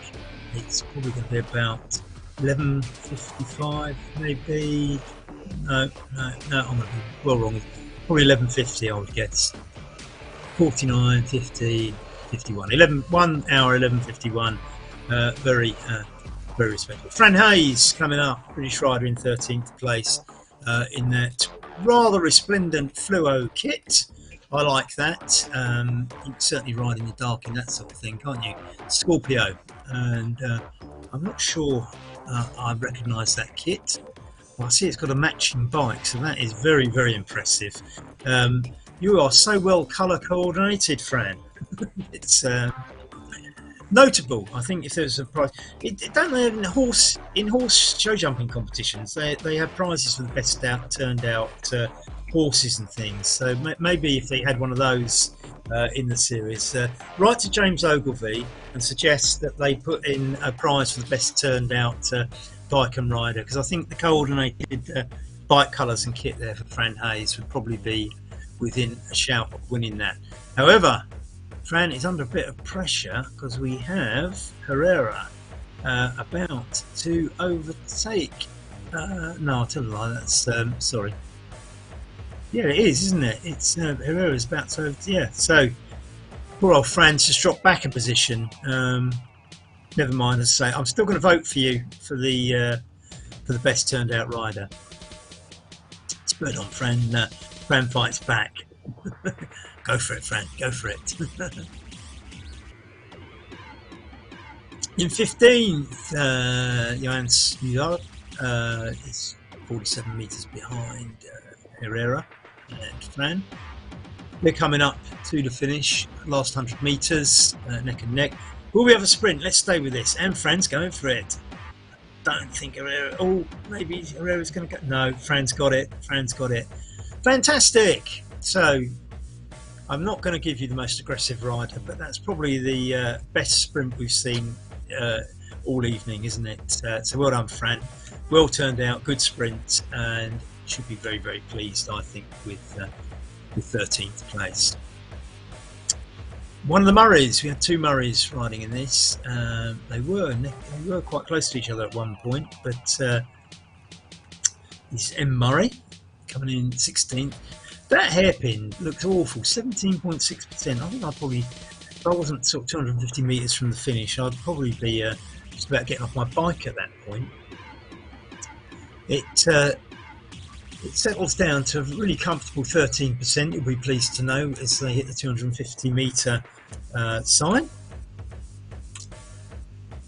It's probably going to be about 11.55, maybe. No, I'm going to be well wrong. Probably 11.50, I would guess. 49, 50, 51. 1 hour, 11.51. Very respectable. Fran Hayes coming up, British rider in 13th place in that rather resplendent fluo kit. I like that. You can certainly ride in the dark in that sort of thing, can't you? Scorpio, and I'm not sure I recognise that kit. Well, I see it's got a matching bike, so that is very, very impressive. You are so well colour coordinated, Fran. It's notable. I think if there's a prize, don't they have in horse show jumping competitions? They have prizes for the best turned out horses and things. So maybe if they had one of those in the series, write to James Ogilvie and suggest that they put in a prize for the best turned out bike and rider, because I think the coordinated bike colours and kit there for Fran Hayes would probably be within a shout of winning that. However, Fran is under a bit of pressure because we have Herrera about to overtake. No, I'll tell you a lie. That's sorry. Yeah, it is, isn't it? It's Herrera's about to. Yeah, so poor old Fran's just dropped back a position. Never mind. As I say, I'm still going to vote for you for the best turned out rider. Spurred on, Fran. Fran fights back. Go for it, Fran. Go for it. In 15th, Johan Smuller is 47 metres behind Herrera and Fran. They're coming up to the finish. Last 100 metres, neck and neck. Will we have a sprint? Let's stay with this. And Fran's going for it. Don't think Herrera. Oh, maybe Herrera's going to go. No, Fran's got it. Fran's got it. Fantastic. So I'm not going to give you the most aggressive rider, but that's probably the best sprint we've seen all evening, isn't it? So well done, Fran. Well turned out, good sprint, and should be very, very pleased, I think, with 13th place. One of the Murrays, we had two Murrays riding in this. They were quite close to each other at one point, but this is M. Murray coming in 16th. That hairpin looks awful, 17.6%. I think I'd probably, if I wasn't sort of 250 metres from the finish, I'd probably be just about getting off my bike at that point. It settles down to a really comfortable 13%, you'll be pleased to know, as they hit the 250 metre sign.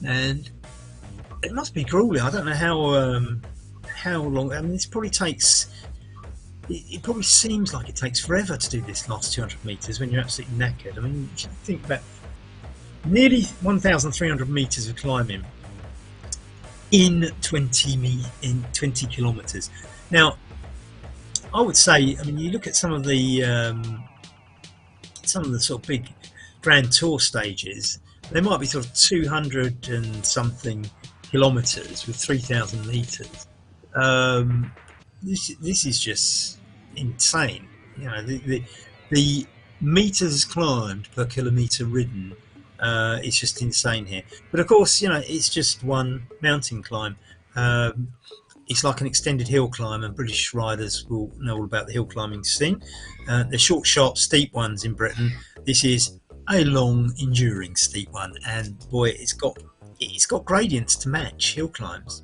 And it must be grueling. I don't know how long. I mean, this probably takes. It probably seems like it takes forever to do this last 200 metres when you're absolutely knackered. I mean, you should think about nearly 1,300 metres of climbing in 20 kilometres. Now, I would say, I mean, you look at some of the sort of big Grand Tour stages, they might be sort of 200 and something kilometres with 3,000 metres. This is just insane. You know, the meters climbed per kilometre ridden is just insane here. But of course, you know, it's just one mountain climb. It's like an extended hill climb, and British riders will know all about the hill climbing scene. They're short, sharp, steep ones in Britain. This is a long, enduring steep one, and boy, it's got gradients to match hill climbs.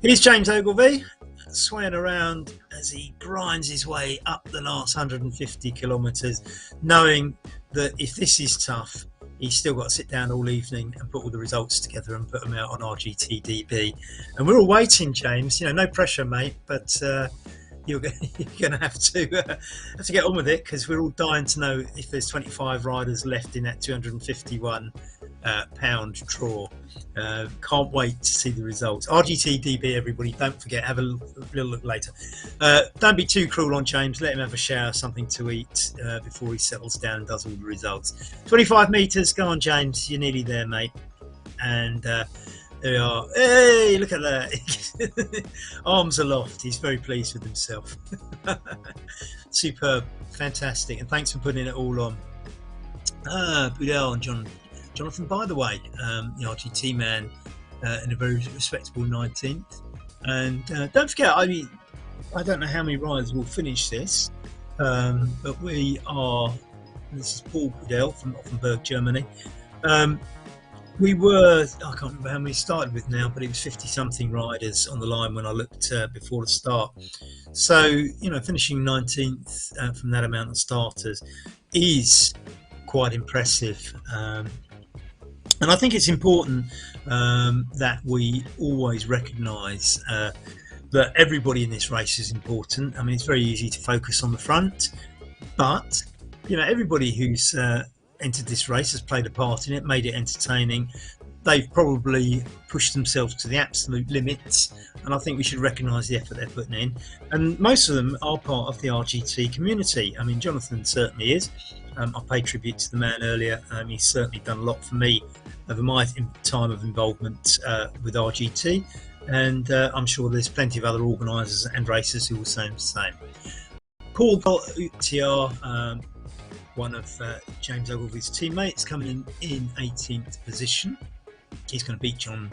Here's James Ogilvie swaying around as he grinds his way up the last 150 kilometres, knowing that if this is tough, he's still got to sit down all evening and put all the results together and put them out on RGTDB. And we're all waiting, James. You know, no pressure, mate, but you're going to have to get on with it, because we're all dying to know if there's 25 riders left in that 251 pound draw. Can't wait to see the results. RGT DB, everybody, don't forget, have a little look later. Don't be too cruel on James. Let him have a shower, something to eat before he settles down and does all the results. 25 meters, go on James, you're nearly there, mate. And there we are. Hey, look at that. Arms aloft. He's very pleased with himself. Superb. Fantastic. And thanks for putting it all on. Budel and Jonathan, by the way, the RGT man in a very respectable 19th. And don't forget, I mean, I don't know how many riders will finish this, but we are, this is Paul Budel from Offenburg, Germany. We were, I can't remember how many started with now, but it was 50-something riders on the line when I looked before the start. So, you know, finishing 19th from that amount of starters is quite impressive. And I think it's important that we always recognise that everybody in this race is important. I mean, it's very easy to focus on the front, but, you know, everybody who's entered this race has played a part in it, made it entertaining. They've probably pushed themselves to the absolute limits, and I think we should recognise the effort they're putting in. And most of them are part of the RGT community. I mean, Jonathan certainly is. I paid tribute to the man earlier. He's certainly done a lot for me over my time of involvement with RGT, and I'm sure there's plenty of other organisers and racers who will say the same. Paul UTR, one of James Ogilvy's teammates, coming in 18th position. He's going to beat John,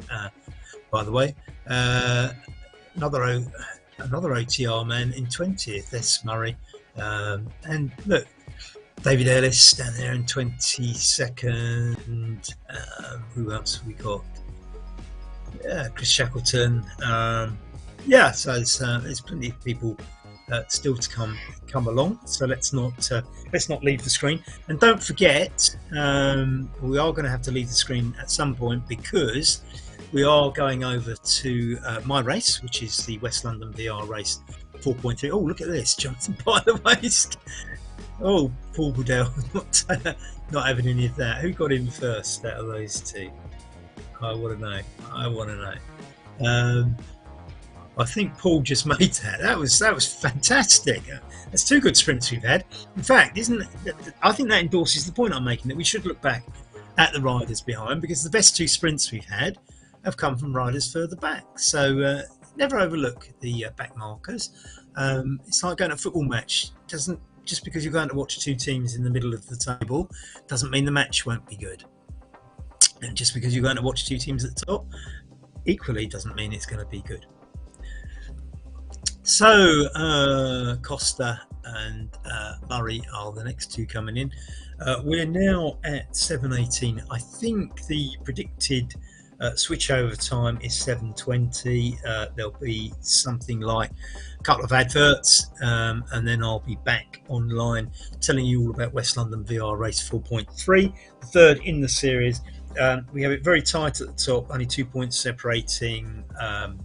by the way. Another OTR man in 20th, S. Murray. And look, David Ellis down there in 22nd. Who else have we got? Chris Shackleton. Yeah, so there's plenty of people still to come along. So let's not leave the screen. And don't forget, we are going to have to leave the screen at some point, because we are going over to my race, which is the West London VR race 4.3. Oh, look at this, Jonathan, by the way. Oh, Paul Budel, not having any of that. Who got in first out of those two? I want to know. I think Paul just made that. That was fantastic. That's two good sprints we've had. In fact, I think that endorses the point I'm making, that we should look back at the riders behind, because the best two sprints we've had have come from riders further back. So never overlook the back markers. It's like going to a football match. Just because you're going to watch two teams in the middle of the table doesn't mean the match won't be good. And just because you're going to watch two teams at the top equally doesn't mean it's going to be good. So Costa and Murray are the next two coming in. We're now at 7:18. I think the predicted switch over time is 7:20. There'll be something like a couple of adverts, and then I'll be back online telling you all about West London VR Race 4.3, the third in the series. We have it very tight at the top, only 2 points separating the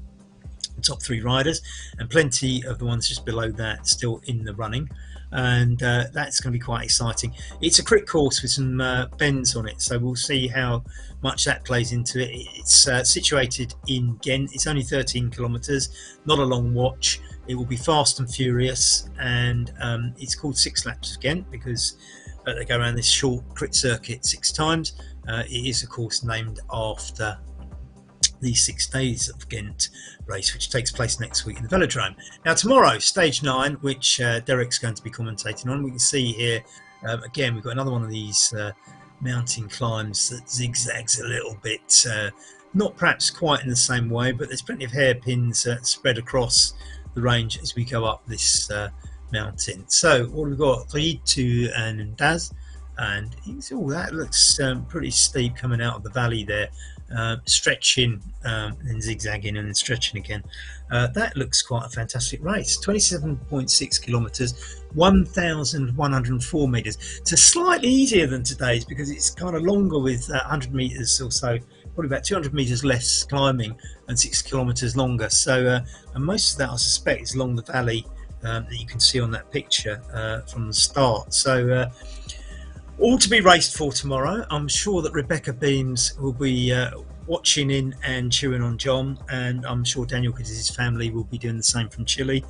top three riders, and plenty of the ones just below that still in the running. And that's going to be quite exciting. It's a crit course with some bends on it, so we'll see how much that plays into it. It's situated in Ghent. It's only 13 kilometres, not a long watch. It will be fast and furious, and it's called 6 Laps of Ghent because they go around this short crit circuit 6 times. It is, of course, named after the 6 Days of Ghent race, which takes place next week in the Velodrome. Now tomorrow, stage 9, which Derek's going to be commentating on. We can see here again we've got another one of these mountain climbs that zigzags a little bit, not perhaps quite in the same way, but there's plenty of hairpins spread across the range as we go up this mountain. So what we've got, 3, 2 and Daz, and that looks pretty steep coming out of the valley there. Stretching and zigzagging and then stretching again. That looks quite a fantastic race. 27.6 kilometres, 1,104 metres. So slightly easier than today's because it's kind of longer with 100 metres or so, probably about 200 metres less climbing and 6 kilometres longer. So and most of that I suspect is along the valley that you can see on that picture from the start. So all to be raced for tomorrow. I'm sure that Rebecca Beams will be watching in and cheering on John, and I'm sure Daniel, because his family, will be doing the same from Chile.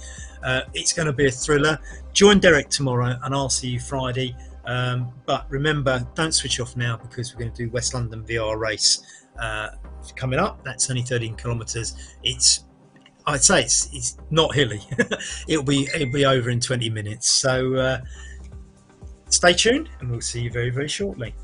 It's going to be a thriller. Join Derek tomorrow, and I'll see you Friday. But remember, don't switch off now, because we're going to do West London VR race coming up. That's only 13 kilometres. I'd say it's not hilly. it'll be over in 20 minutes. So stay tuned, and we'll see you very, very shortly.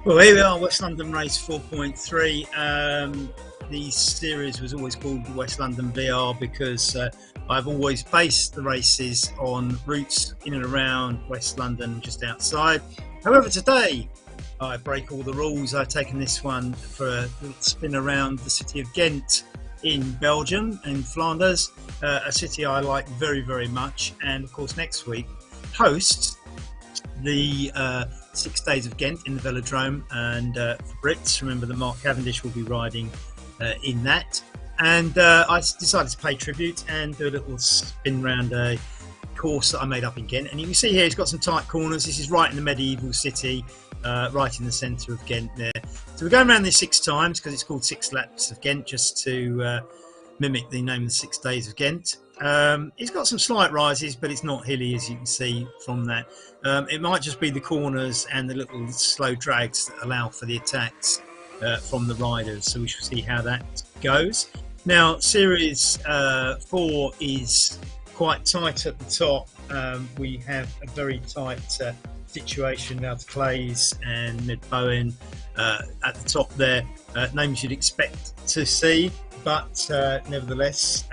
Well, here we are, West London Race 4.3. The series was always called the West London VR because I've always based the races on routes in and around West London, just outside. However, today I break all the rules. I've taken this one for a little spin around the city of Ghent in Belgium, in Flanders, a city I like very, very much. And of course, next week hosts the 6 days of Ghent in the Velodrome, and for Brits, remember that Mark Cavendish will be riding in that. And I decided to pay tribute and do a little spin round a course that I made up in Ghent. And you can see here it's got some tight corners. This is right in the medieval city, right in the centre of Ghent there. So we're going around this 6 times because it's called 6 laps of Ghent, just to mimic the name of the 6 days of Ghent. It's got some slight rises, but it's not hilly, as you can see from that. It might just be the corners and the little slow drags that allow for the attacks from the riders, so we shall see how that goes. Now, Series 4 is quite tight at the top. We have a very tight situation now to Clays and Ned Bowen at the top there. Names you'd expect to see, but nevertheless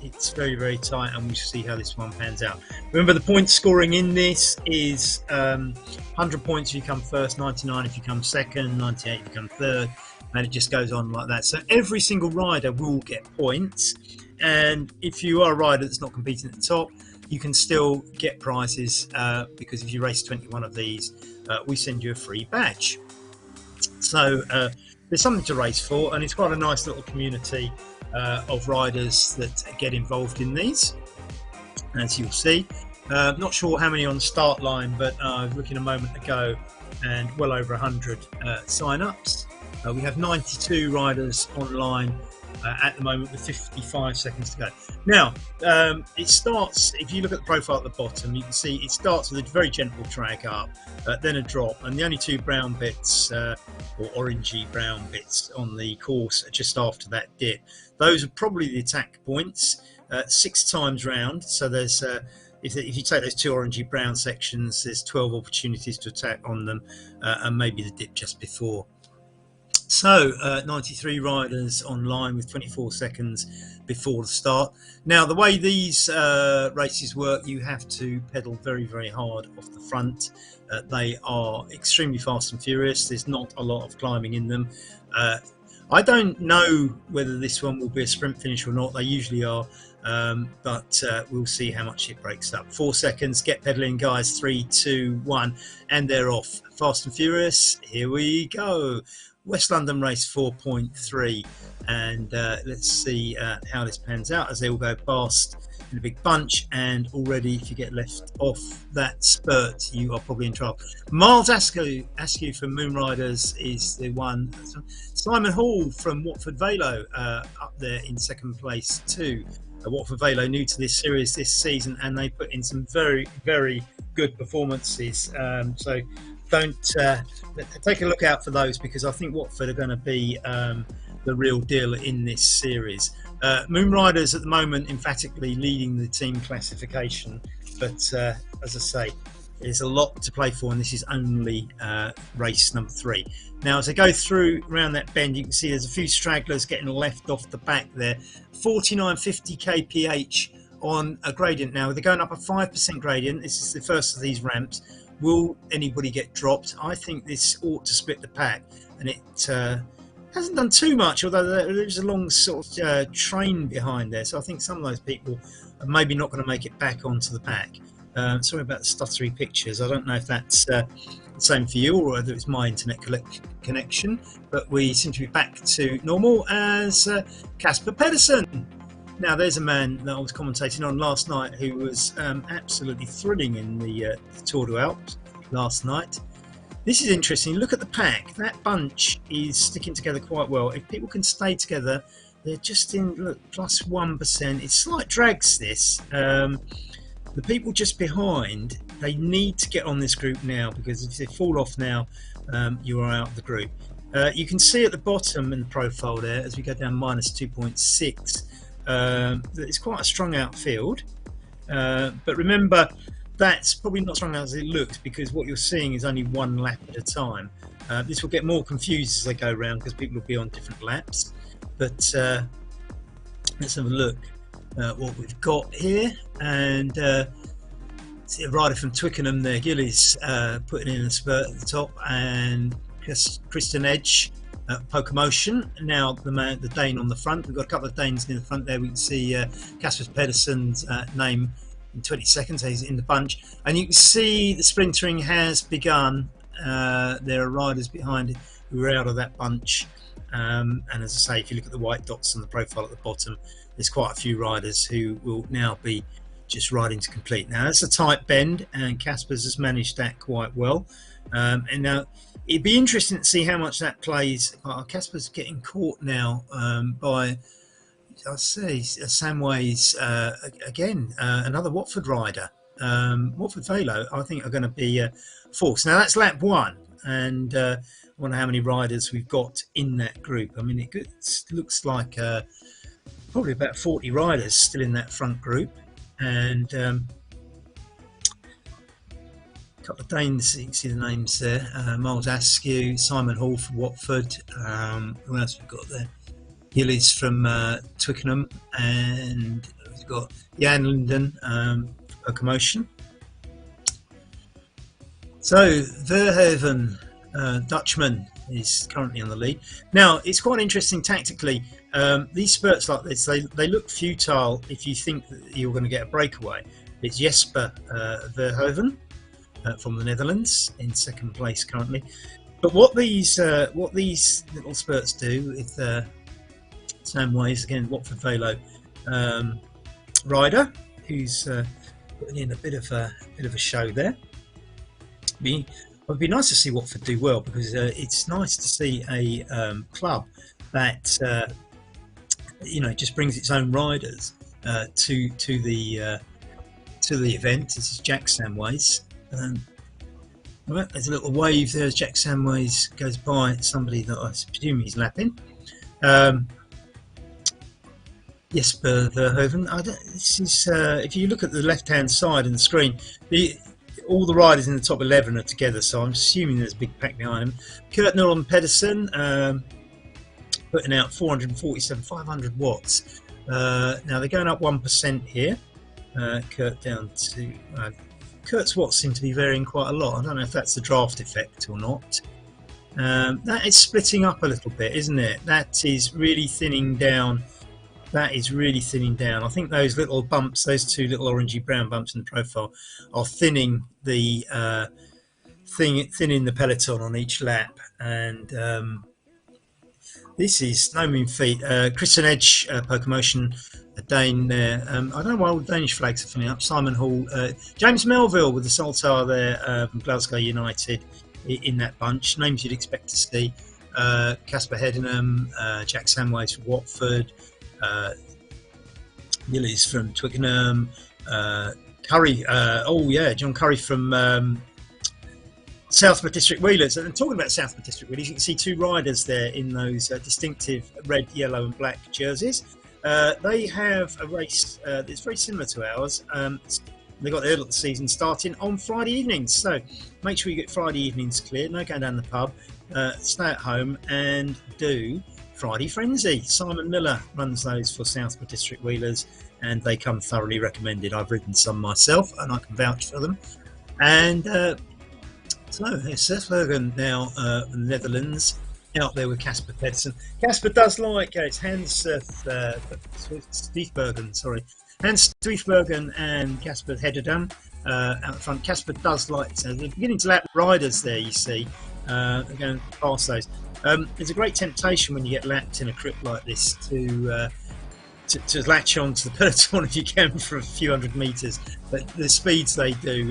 it's very, very tight, and we shall see how this one pans out. Remember, the point scoring in this is 100 points if you come first, 99 if you come second, 98 if you come third, and it just goes on like that. So every single rider will get points, and if you are a rider that's not competing at the top, you can still get prizes, because if you race 21 of these, we send you a free badge. So there's something to race for, and it's quite a nice little community of riders that get involved in these, as you'll see. Not sure how many on the start line, but I was looking a moment ago, and well over 100 sign-ups. We have 92 riders online at the moment, with 55 seconds to go. Now, it starts, if you look at the profile at the bottom, you can see it starts with a very gentle drag up, then a drop, and the only 2 brown bits, or orangey brown bits on the course are just after that dip. Those are probably the attack points, 6 times round. So there's if you take those 2 orangey brown sections, there's 12 opportunities to attack on them, and maybe the dip just before. So 93 riders online with 24 seconds before the start. Now, the way these races work, you have to pedal very, very hard off the front. They are extremely fast and furious. There's not a lot of climbing in them. I don't know whether this one will be a sprint finish or not. They usually are, but we'll see how much it breaks up. 4 seconds, get pedaling, guys. 3, 2, 1, and they're off. Fast and furious, here we go. West London Race 4.3, and let's see how this pans out as they all go past in a big bunch. And already, if you get left off that spurt, you are probably in trouble. Miles Askew from Moonriders is the one. Simon Hall from Watford Velo up there in second place too. Watford Velo new to this series this season, and they put in some very, very good performances. So don't take a look out for those, because I think Watford are going to be the real deal in this series. Moonriders at the moment emphatically leading the team classification, but as I say, there's a lot to play for, and this is only race number 3. Now, as I go through around that bend, you can see there's a few stragglers getting left off the back there. 49.50 kph on a gradient. Now they're going up a 5% gradient. This is the first of these ramps. Will anybody get dropped? I think this ought to split the pack, and it hasn't done too much, although there's a long sort of train behind there, so I think some of those people are maybe not going to make it back onto the pack. Sorry about the stuttery pictures. I don't know if that's the same for you or whether it's my internet connection, but we seem to be back to normal as Casper Pedersen. Now, there's a man that I was commentating on last night who was absolutely thrilling in the Tour de Alps last night. This is interesting. Look at the pack. That bunch is sticking together quite well. If people can stay together, they're just in, look, plus 1%. It's slight drags, this. The people just behind, they need to get on this group now, because if they fall off now, you are out of the group. You can see at the bottom in the profile there, as we go down minus 2.6, that it's quite a strung out field. But remember, that's probably not as strong as it looks, because what you're seeing is only one lap at a time. This will get more confused as they go around because people will be on different laps. But let's have a look at what we've got here. And see a rider from Twickenham there, Gillies, putting in a spurt at the top, and Kristen Edge, Pokemotion. Now the Dane on the front. We've got a couple of Danes in the front there. We can see Kasper Pedersen's name in 20 seconds. He's in the bunch, and you can see the sprintering has begun. There are riders behind it who are out of that bunch, and as I say, if you look at the white dots on the profile at the bottom, there's quite a few riders who will now be just riding to complete. Now that's a tight bend, and Kasper's has managed that quite well. And now it'd be interesting to see how much that plays. Kasper's getting caught now by, I say, Samways again, another Watford rider. Watford Velo, I think, are going to be forced. Now that's lap 1, and I wonder how many riders we've got in that group. I mean, it looks like probably about 40 riders still in that front group, and a couple of Danes. You can see the names there: Miles Askew, Simon Hall from Watford. Who else we've got there? Gillies from Twickenham, and we've got Jan Linden, Locomotion. So Verhoeven, Dutchman, is currently on the lead. Now it's quite interesting tactically. These spurts like this, they look futile if you think that you're going to get a breakaway. It's Jesper Verhoeven from the Netherlands in second place currently. But what these little spurts do with Samways, again, Watford Velo rider, who's putting in a bit of a show there. It would be nice to see Watford do well, because it's nice to see a club that just brings its own riders to the event. This is Jack Samways. Right, there's a little wave there as Jack Samways goes by somebody that I presume he's lapping. Jesper Verhoeven. This is if you look at the left-hand side of the screen, all the riders in the top 11 are together, so I'm assuming there's a big pack behind them. Kurt Nolan Pedersen putting out 500 watts. Now they're going up 1% here. Kurt down to Kurt's watts seem to be varying quite a lot. I don't know if that's the draft effect or not. That is splitting up a little bit, isn't it? That is really thinning down. I think those little bumps, those two little orangey brown bumps in the profile, are thinning the peloton on each lap. And this is no mean feat. Kristen Edge, Pokemotion, a Dane there. I don't know why all the Danish flags are filling up. Simon Hall, James Melville with the Saltar there from Glasgow United in that bunch. Names you'd expect to see. Kasper Hedingham, Jack Samways from Watford, Gillies from Twickenham, Curry, John Curry from Southport District Wheelers. And talking about Southport District Wheelers, you can see two riders there in those distinctive red, yellow and black jerseys. They have a race that's very similar to ours. They've got their little season starting on Friday evenings, so make sure you get Friday evenings cleared. No going down the pub, stay at home and do Friday Frenzy. Simon Miller runs those for Southport District Wheelers, and they come thoroughly recommended. I've ridden some myself and I can vouch for them. And so here's Seth Bergen now, the Netherlands, out there with Kasper Pedersen. Kasper does like it's Hans Stiefbergen, Hans Stiefbergen and Kasper Hederdam out front. Kasper does like, so they're beginning to lap riders there, you see. They're going past those. It's a great temptation when you get lapped in a crypt like this to latch onto the peloton if you can for a few hundred metres. But the speeds they do,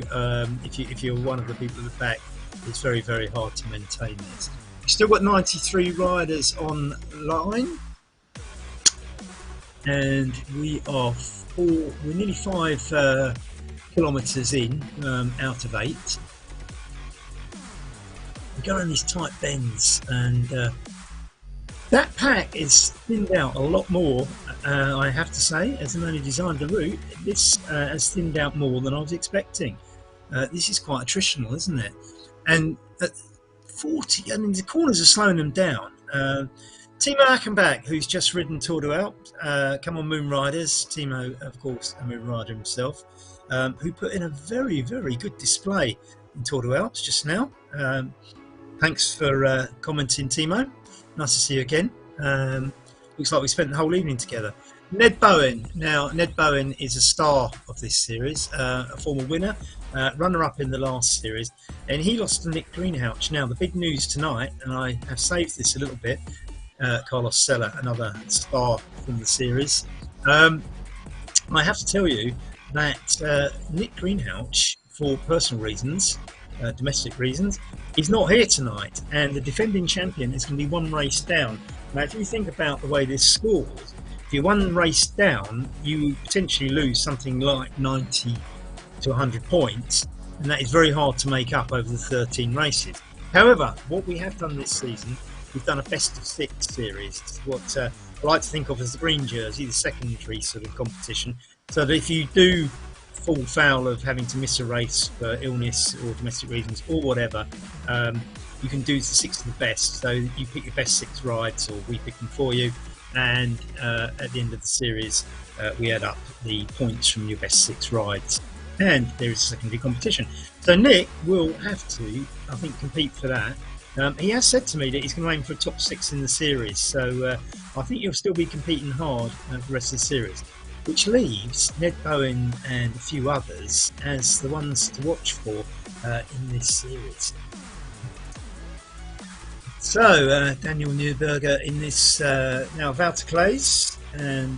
if you're one of the people at the back, it's very, very hard to maintain this. We've still got 93 riders online, and we're nearly 5 kilometres in, out of 8. We go around these tight bends, and that pack is thinned out a lot more. I have to say, as the man who designed the route, this has thinned out more than I was expecting. This is quite attritional, isn't it? And at 40, I mean, the corners are slowing them down. Timo Ackenbach, who's just ridden Tour de Alps, come on Moon Riders. Timo, of course, a Moon Rider himself, who put in a very, very good display in Tour de Alps just now. Thanks for commenting, Timo. Nice to see you again. Looks like we spent the whole evening together. Ned Bowen. Now, Ned Bowen is a star of this series, a former winner, runner-up in the last series, and he lost to Nick Greenhalgh. Now, the big news tonight, and I have saved this a little bit, Carlos Sella, another star from the series. I have to tell you that Nick Greenhalgh, for personal reasons, domestic reasons, is not here tonight, and the defending champion is going to be one race down. Now, if you think about the way this scores, if you're one race down, you potentially lose something like 90 to 100 points, and that is very hard to make up over the 13 races. However, what we have done this season, we've done a best of 6 series, what I like to think of as the green jersey, the secondary sort of competition, so that if you do fall foul of having to miss a race for illness or domestic reasons or whatever, you can do the 6 of the best. So you pick your best 6 rides, or we pick them for you, and at the end of the series we add up the points from your best 6 rides, and there is a secondary competition. So Nick will have to, I think, compete for that. He has said to me that he's going to aim for a top 6 in the series, so I think he'll still be competing hard for the rest of the series, which leaves Ned Bowen and a few others as the ones to watch for in this series. So Daniel Neuberger in this now Wouter Claes, and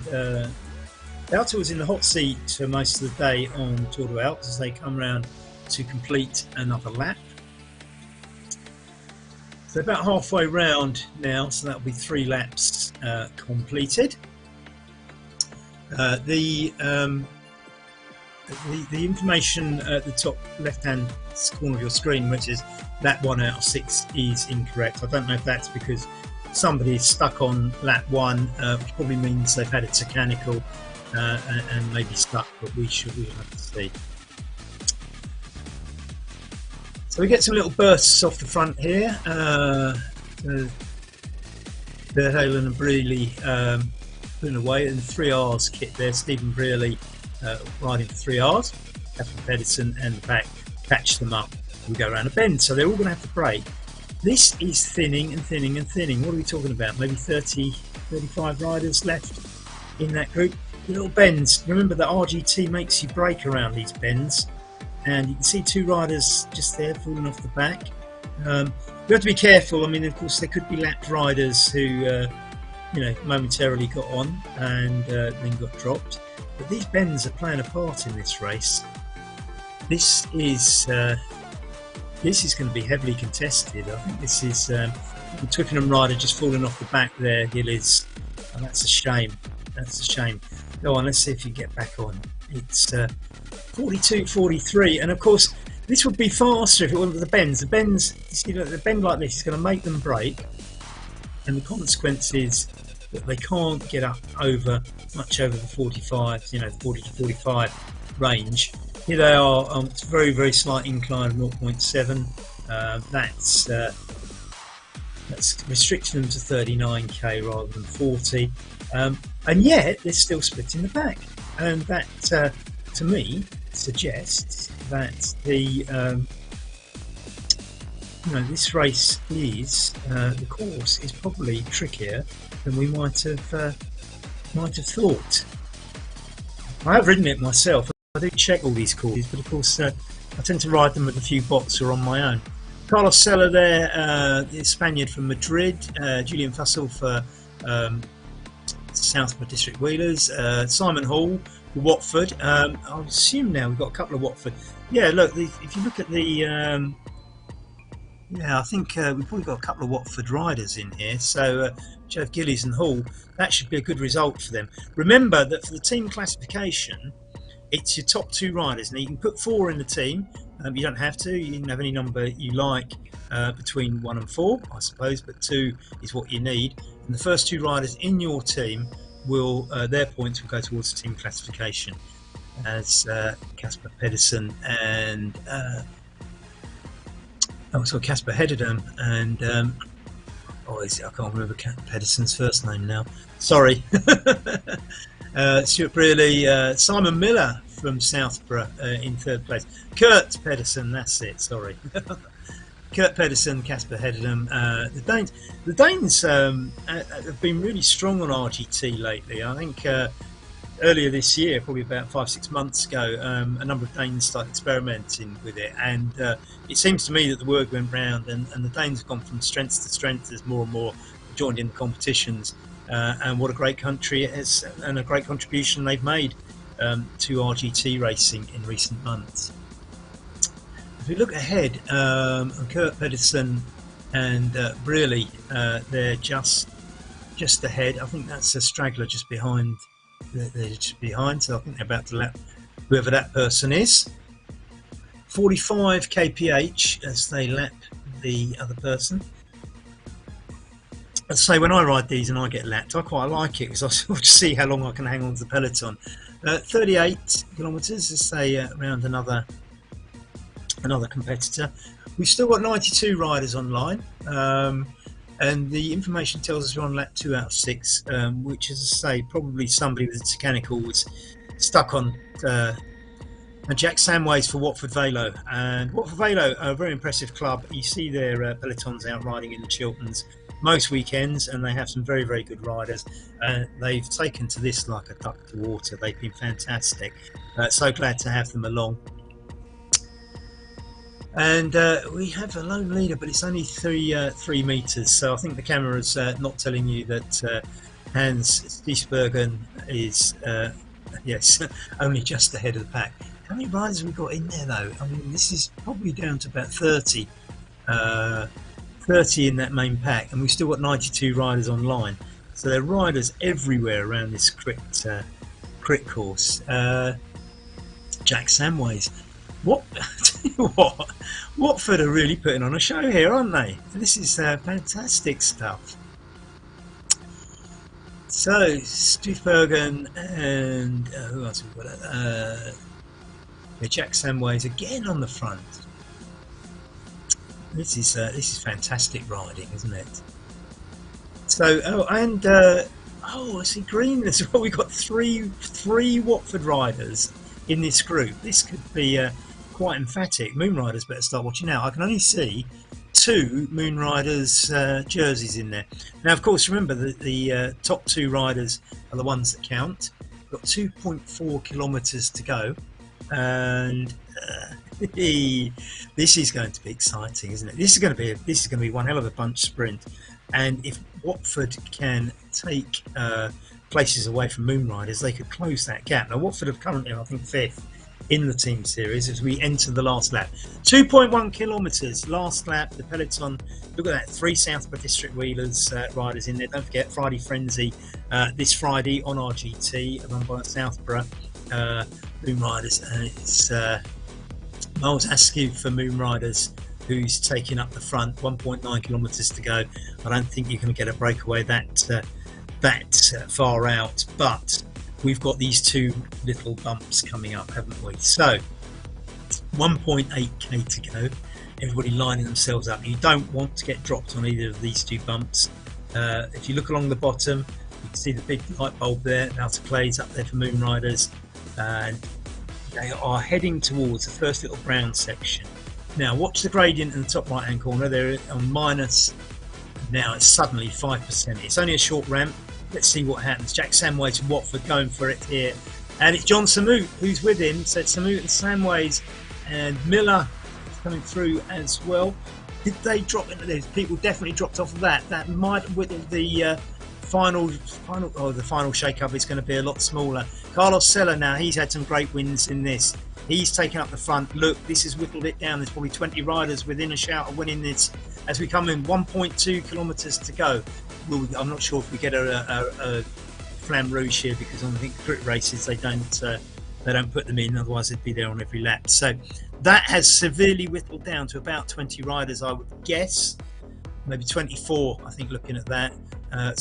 Wouter was in the hot seat for most of the day on Tour de Alps as they come round to complete another lap. So about halfway round now, so that'll be 3 laps completed. The information at the top left-hand corner of your screen, which is that 1 out of 6, is incorrect. I don't know if that's because somebody is stuck on lap 1, which probably means they've had it mechanical and maybe stuck, but we'll have to see. So we get some little bursts off the front here. Verheulen and Brearley putting away, and 3Rs kit there. Stephen Brearley riding for 3Rs. Catherine Pedersen and the back patch them up. We go around a bend, so they're all going to have to brake. This is thinning and thinning and thinning. What are we talking about? Maybe 30, 35 riders left in that group. Little bends. Remember that RGT makes you brake around these bends, and you can see 2 riders just there falling off the back. We have to be careful. I mean, of course, there could be lapped riders who momentarily got on and then got dropped. But these bends are playing a part in this race. This is going to be heavily contested. I think this is the Twickenham rider just falling off the back there, Gillies. Oh, that's a shame. That's a shame. Go on, let's see if you get back on. It's 42.43, and of course this would be faster if it wasn't for the bends. The bends, you see, the bend like this is going to make them brake, and the consequence is that they can't get up much over the 45, 40 to 45 range. Here they are on a very, very slight incline of 0.7. That's restricting them to 39k rather than 40, and yet they're still splitting the back, and that to me suggests that this race is the course is probably trickier than we might have thought. I have ridden it myself. I do check all these courses, but of course I tend to ride them with a few bots or on my own. Carlos Sella there, the Spaniard from Madrid. Julian Fussell for South District Wheelers. Simon Hall for Watford. I assume now we've got a couple of Watford. Yeah, look, if you look at the I think we've probably got a couple of Watford riders in here. So Jeff Gillies and Hall, that should be a good result for them. Remember that for the team classification, it's your top 2 riders. Now you can put 4 in the team. You don't have to. You can have any number you like between 1 and 4, I suppose, but 2 is what you need. And the first 2 riders in your team will their points will go towards the team classification. as Casper Pedersen and Casper Hederdum and I can't remember Pedersen's first name now. Sorry. Stuart Brearley, Simon Miller from Southborough in third place. Kurt Pedersen, that's it. Sorry. Kurt Pedersen, Casper Hederdum. The Danes have been really strong on RGT lately. I think earlier this year, probably about 5-6 months ago, a number of Danes started experimenting with it, and it seems to me that the word went round, and the Danes have gone from strength to strength as more and more joined in the competitions. And what a great country it is, and a great contribution they've made to RGT racing in recent months. If we look ahead, Kurt Pedersen and Brearley, they're just ahead. I think that's a straggler just behind. They're just behind, so I think they're about to lap whoever that person is. 45 kph as they lap the other person. I'd say when I ride these and I get lapped, I quite like it because I sort of see how long I can hang on to the peloton. 38 kilometres, let's say around another competitor. We've still got 92 riders online, and the information tells us we're on lap 2 out of 6, which, as I say, probably somebody with a mechanical was stuck on Jack Samways for Watford Velo. And Watford Velo are a very impressive club. You see their pelotons out riding in the Chilterns most weekends, and they have some very, very good riders. They've taken to this like a duck to water. They've been fantastic. So glad to have them along. And we have a lone leader, but it's only 3 metres, so I think the camera's not telling you that Hans Stiesbergen is yes, only just ahead of the pack. How many riders have we got in there though? I mean, this is probably down to about 30 in that main pack, and we've still got 92 riders online, so there are riders everywhere around this crit course. Jack Samways, what Watford are really putting on a show here, aren't they? This is fantastic stuff. So Stiefbergen and who else have we got? Jack Samways again on the front. This is fantastic riding, isn't it? So I see green as well. We've got three Watford riders in this group. This could be quite emphatic. Moon Riders better start watching out. I can only see 2 Moon Riders jerseys in there. Now, of course, remember that the top 2 riders are the ones that count. We've got 2.4 kilometres to go, and this is going to be exciting, isn't it? This is going to be one hell of a bunch sprint, and if Watford can take places away from Moon Riders, they could close that gap. Now, Watford are currently, I think, 5th in the team series as we enter the last lap. 2.1 kilometres, last lap. The peloton, look at that, 3 Southborough District Wheelers riders in there. Don't forget Friday Frenzy this Friday on RGT, run by Southborough Moon Riders, and it's Miles Askew for Moon Riders, who's taking up the front. 1.9 kilometres to go. I don't think you can get a breakaway that far out, but we've got these 2 little bumps coming up, haven't we? So 1.8k to go. Everybody lining themselves up. You don't want to get dropped on either of these 2 bumps. If you look along the bottom, you can see the big light bulb there. Outer Clays up there for Moon Riders, and they are heading towards the first little brown section. Now watch the gradient in the top right hand corner. They're on minus. Now it's suddenly 5%. It's only a short ramp. Let's see what happens. Jack Samways from Watford going for it here, and it's John Samoot who's with him. So it's Samoot and Samways, and Miller is coming through as well. Did they drop into this? People definitely dropped off of that. That might, with the final shake up, is going to be a lot smaller. Carlos Sella now, he's had some great wins in this. He's taken up the front. Look, this has whittled it down. There's probably 20 riders within a shout of winning this as we come in. 1.2 kilometres to go. I'm not sure if we get a Flamme Rouge here, because I think crit races they don't put them in, otherwise they'd be there on every lap. So that has severely whittled down to about 20 riders, I would guess, maybe 24. I think looking at that, a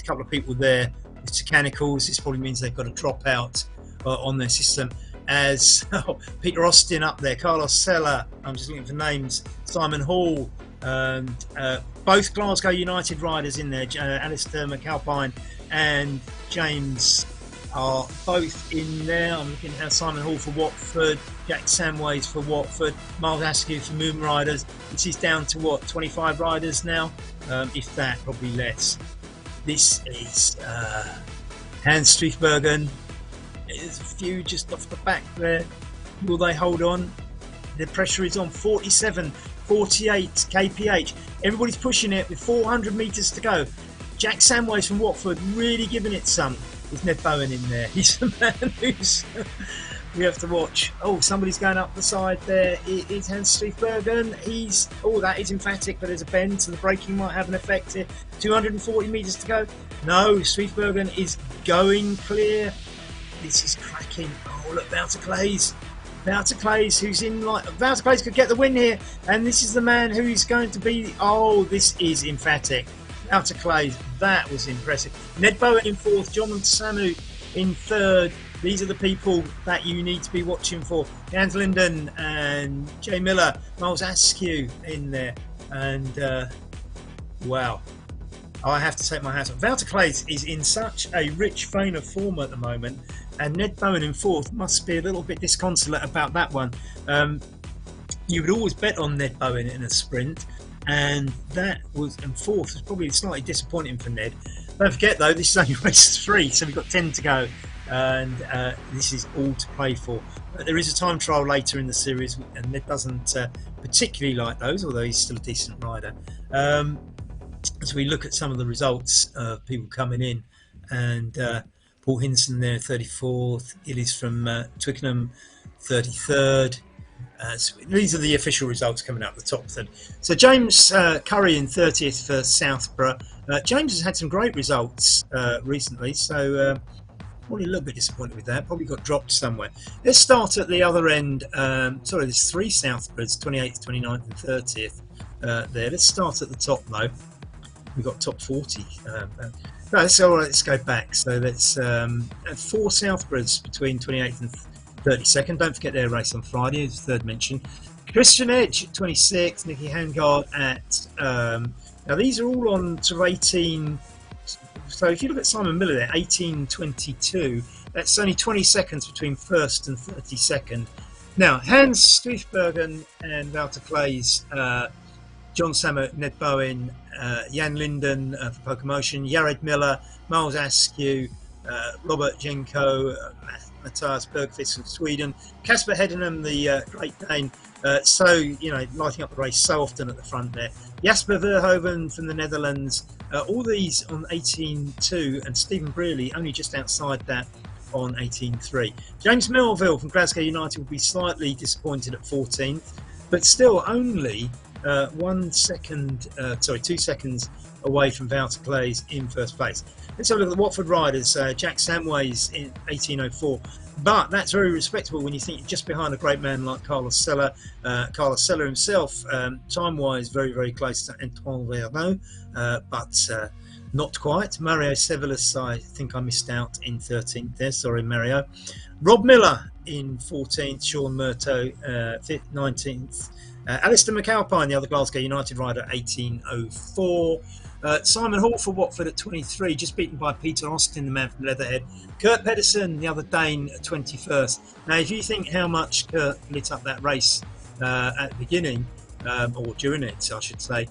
couple of people there with mechanicals. This probably means they've got to drop out on their system. as Peter Austin up there, Carlos Sella, I'm just looking for names, Simon Hall, and both Glasgow United riders in there, Alistair McAlpine and James are both in there. I'm looking at Simon Hall for Watford, Jack Samways for Watford, Miles Askew for Moon Riders. This is down to what, 25 riders now, if that, probably less. This is Hans Striefbergen. There's a few just off the back there. Will they hold on? The pressure is on. 47, 48 kph. Everybody's pushing it with 400 metres to go. Jack Samways from Watford really giving it some. There's Ned Bowen in there. He's the man who's we have to watch. Oh, somebody's going up the side there. It is Hans Striefbergen. That is emphatic, but there's a bend, so the braking might have an effect here. 240 metres to go. No, Striefbergen is going clear. This is cracking. Oh, look, Wouter Clays, who's in Wouter Clays could get the win here, and this is the man who's going to be. Oh, this is emphatic. Wouter Clays, that was impressive. Ned Bowen in fourth, John Samu in third. These are the people that you need to be watching for. Jans Linden and Jay Miller, Miles Askew in there, and wow. I have to take my hat off. Wouter Clays is in such a rich vein of form at the moment, and Ned Bowen in fourth must be a little bit disconsolate about that one. You would always bet on Ned Bowen in a sprint, and fourth was probably slightly disappointing for Ned. Don't forget though, this is only race 3, so we've got 10 to go, and this is all to play for. But there is a time trial later in the series, and Ned doesn't particularly like those, although he's still a decent rider. As we look at some of the results of people coming in, and Paul Hinson there 34th, Gillies from Twickenham 33rd. So these are the official results coming out the top third. So James Curry in 30th for Southborough. James has had some great results recently, so probably a little bit disappointed with that. Probably got dropped somewhere. Let's start at the other end. Sorry, there's 3 Southboroughs, 28th, 29th and 30th there. Let's start at the top though. We've got top 40. No, let's go back. So that's 4 Southboroughs between 28th and 32nd. Don't forget their race on Friday, as third mention. Christian Edge at 26th, Nicky Hangard at now these are all on to 18. So if you look at Simon Miller there, 18.22, that's only 20 seconds between first and 32nd. Now Hans Striefbergen and Wouter Clays, John Samu, Ned Bowen, Jan Linden for Pokemotion, Jared Miller, Miles Askew, Robert Jenko, Matthias Bergqvist from Sweden, Casper Hedenham, the Great Dane, lighting up the race so often at the front there. Jasper Verhoeven from the Netherlands, all these on 18.2, and Stephen Brearley only just outside that on 18.3. James Melville from Glasgow United will be slightly disappointed at 14th, but still only 2 seconds away from Wouter Clays in first place. Let's have a look at the Watford riders. Jack Samways in 18.04, but that's very respectable when you think you're just behind a great man like Carlos Sella. Carlos Sella himself, time-wise, very, very close to Antoine Verneau, but not quite. Mario Sevelis, I think I missed out in 13th there. Sorry, Mario. Rob Miller in 14th, Sean Murto 19th. Alistair McAlpine, the other Glasgow United rider, 18.04. Simon Hall for Watford at 23, just beaten by Peter Austin, the man from Leatherhead. Kurt Pedersen, the other Dane, at 21st. Now, if you think how much Kurt lit up that race at the beginning, or during it, I should say,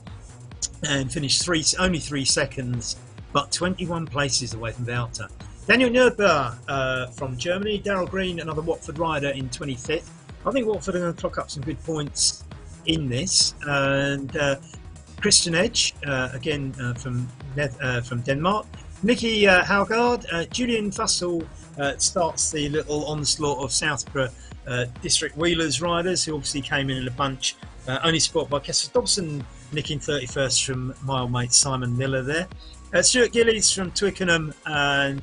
and finished only 3 seconds, but 21 places away from Wouter. Daniel Nürber from Germany, Darrell Green, another Watford rider, in 25th. I think Watford are going to clock up some good points in this, and Christian Edge again from Denmark, Nicky Haugaard, Julian Fussell starts the little onslaught of Southborough District Wheelers riders, who obviously came in a bunch, only spotted by Kessler Dobson, nicking 31st from my old mate Simon Miller there. Stuart Gillies from Twickenham, and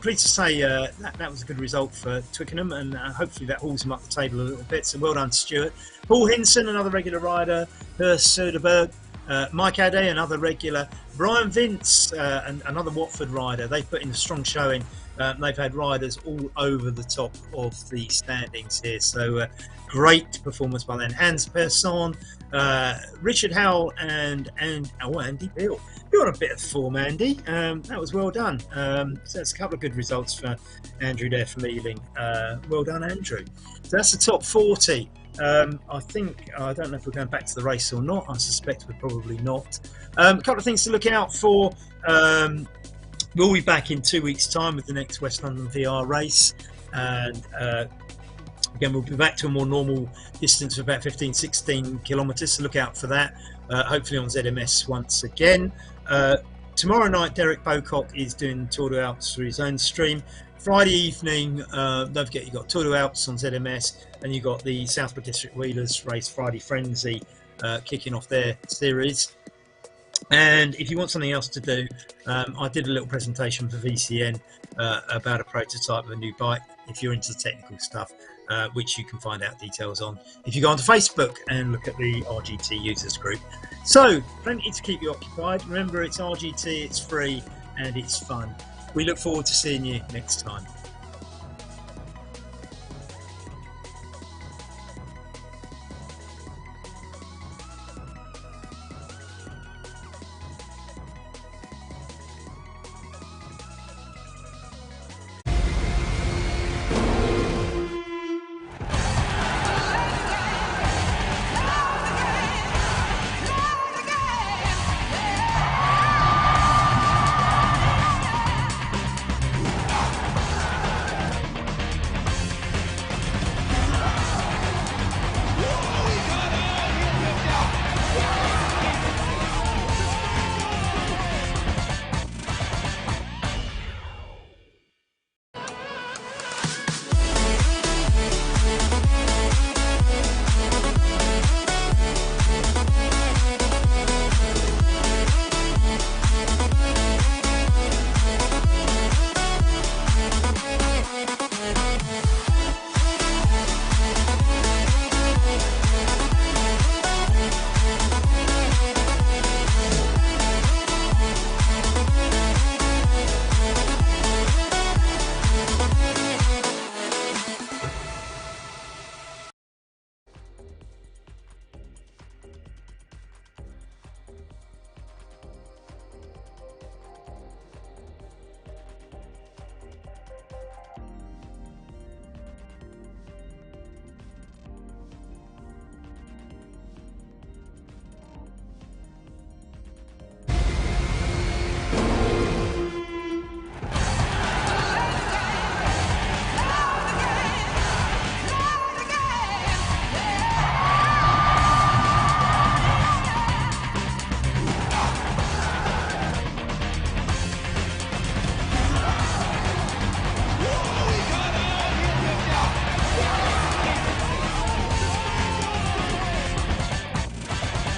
pleased to say that was a good result for Twickenham, and hopefully that hauls him up the table a little bit, so well done Stuart. Paul Hinson, another regular rider, Hurst Söderberg, Mike Adey, another regular, Brian Vince, and another Watford rider. They put in a strong showing They've had riders all over the top of the standings here, so great performance by them. Hans Persson, Richard Howell, and Andy Bill. You're on a bit of form, Andy. That was well done. So that's a couple of good results for Andrew there from Ealing. Well done, Andrew. So that's the top 40. I think, I don't know if we're going back to the race or not. I suspect we're probably not. A couple of things to look out for. We'll be back in 2 weeks' time with the next West London VR race. And again, we'll be back to a more normal distance of about 15-16 kilometres, so look out for that. Hopefully on ZMS once again. Tomorrow night, Derek Bocock is doing Tour de Alps through his own stream. Friday evening, don't forget you've got Tour de Alps on ZMS, and you've got the Southwood District Wheelers race Friday Frenzy kicking off their series. And if you want something else to do, I did a little presentation for VCN about a prototype of a new bike, if you're into the technical stuff, which you can find out details on if you go onto Facebook and look at the RGT users group. So, plenty to keep you occupied. Remember, it's RGT, it's free, and it's fun. We look forward to seeing you next time.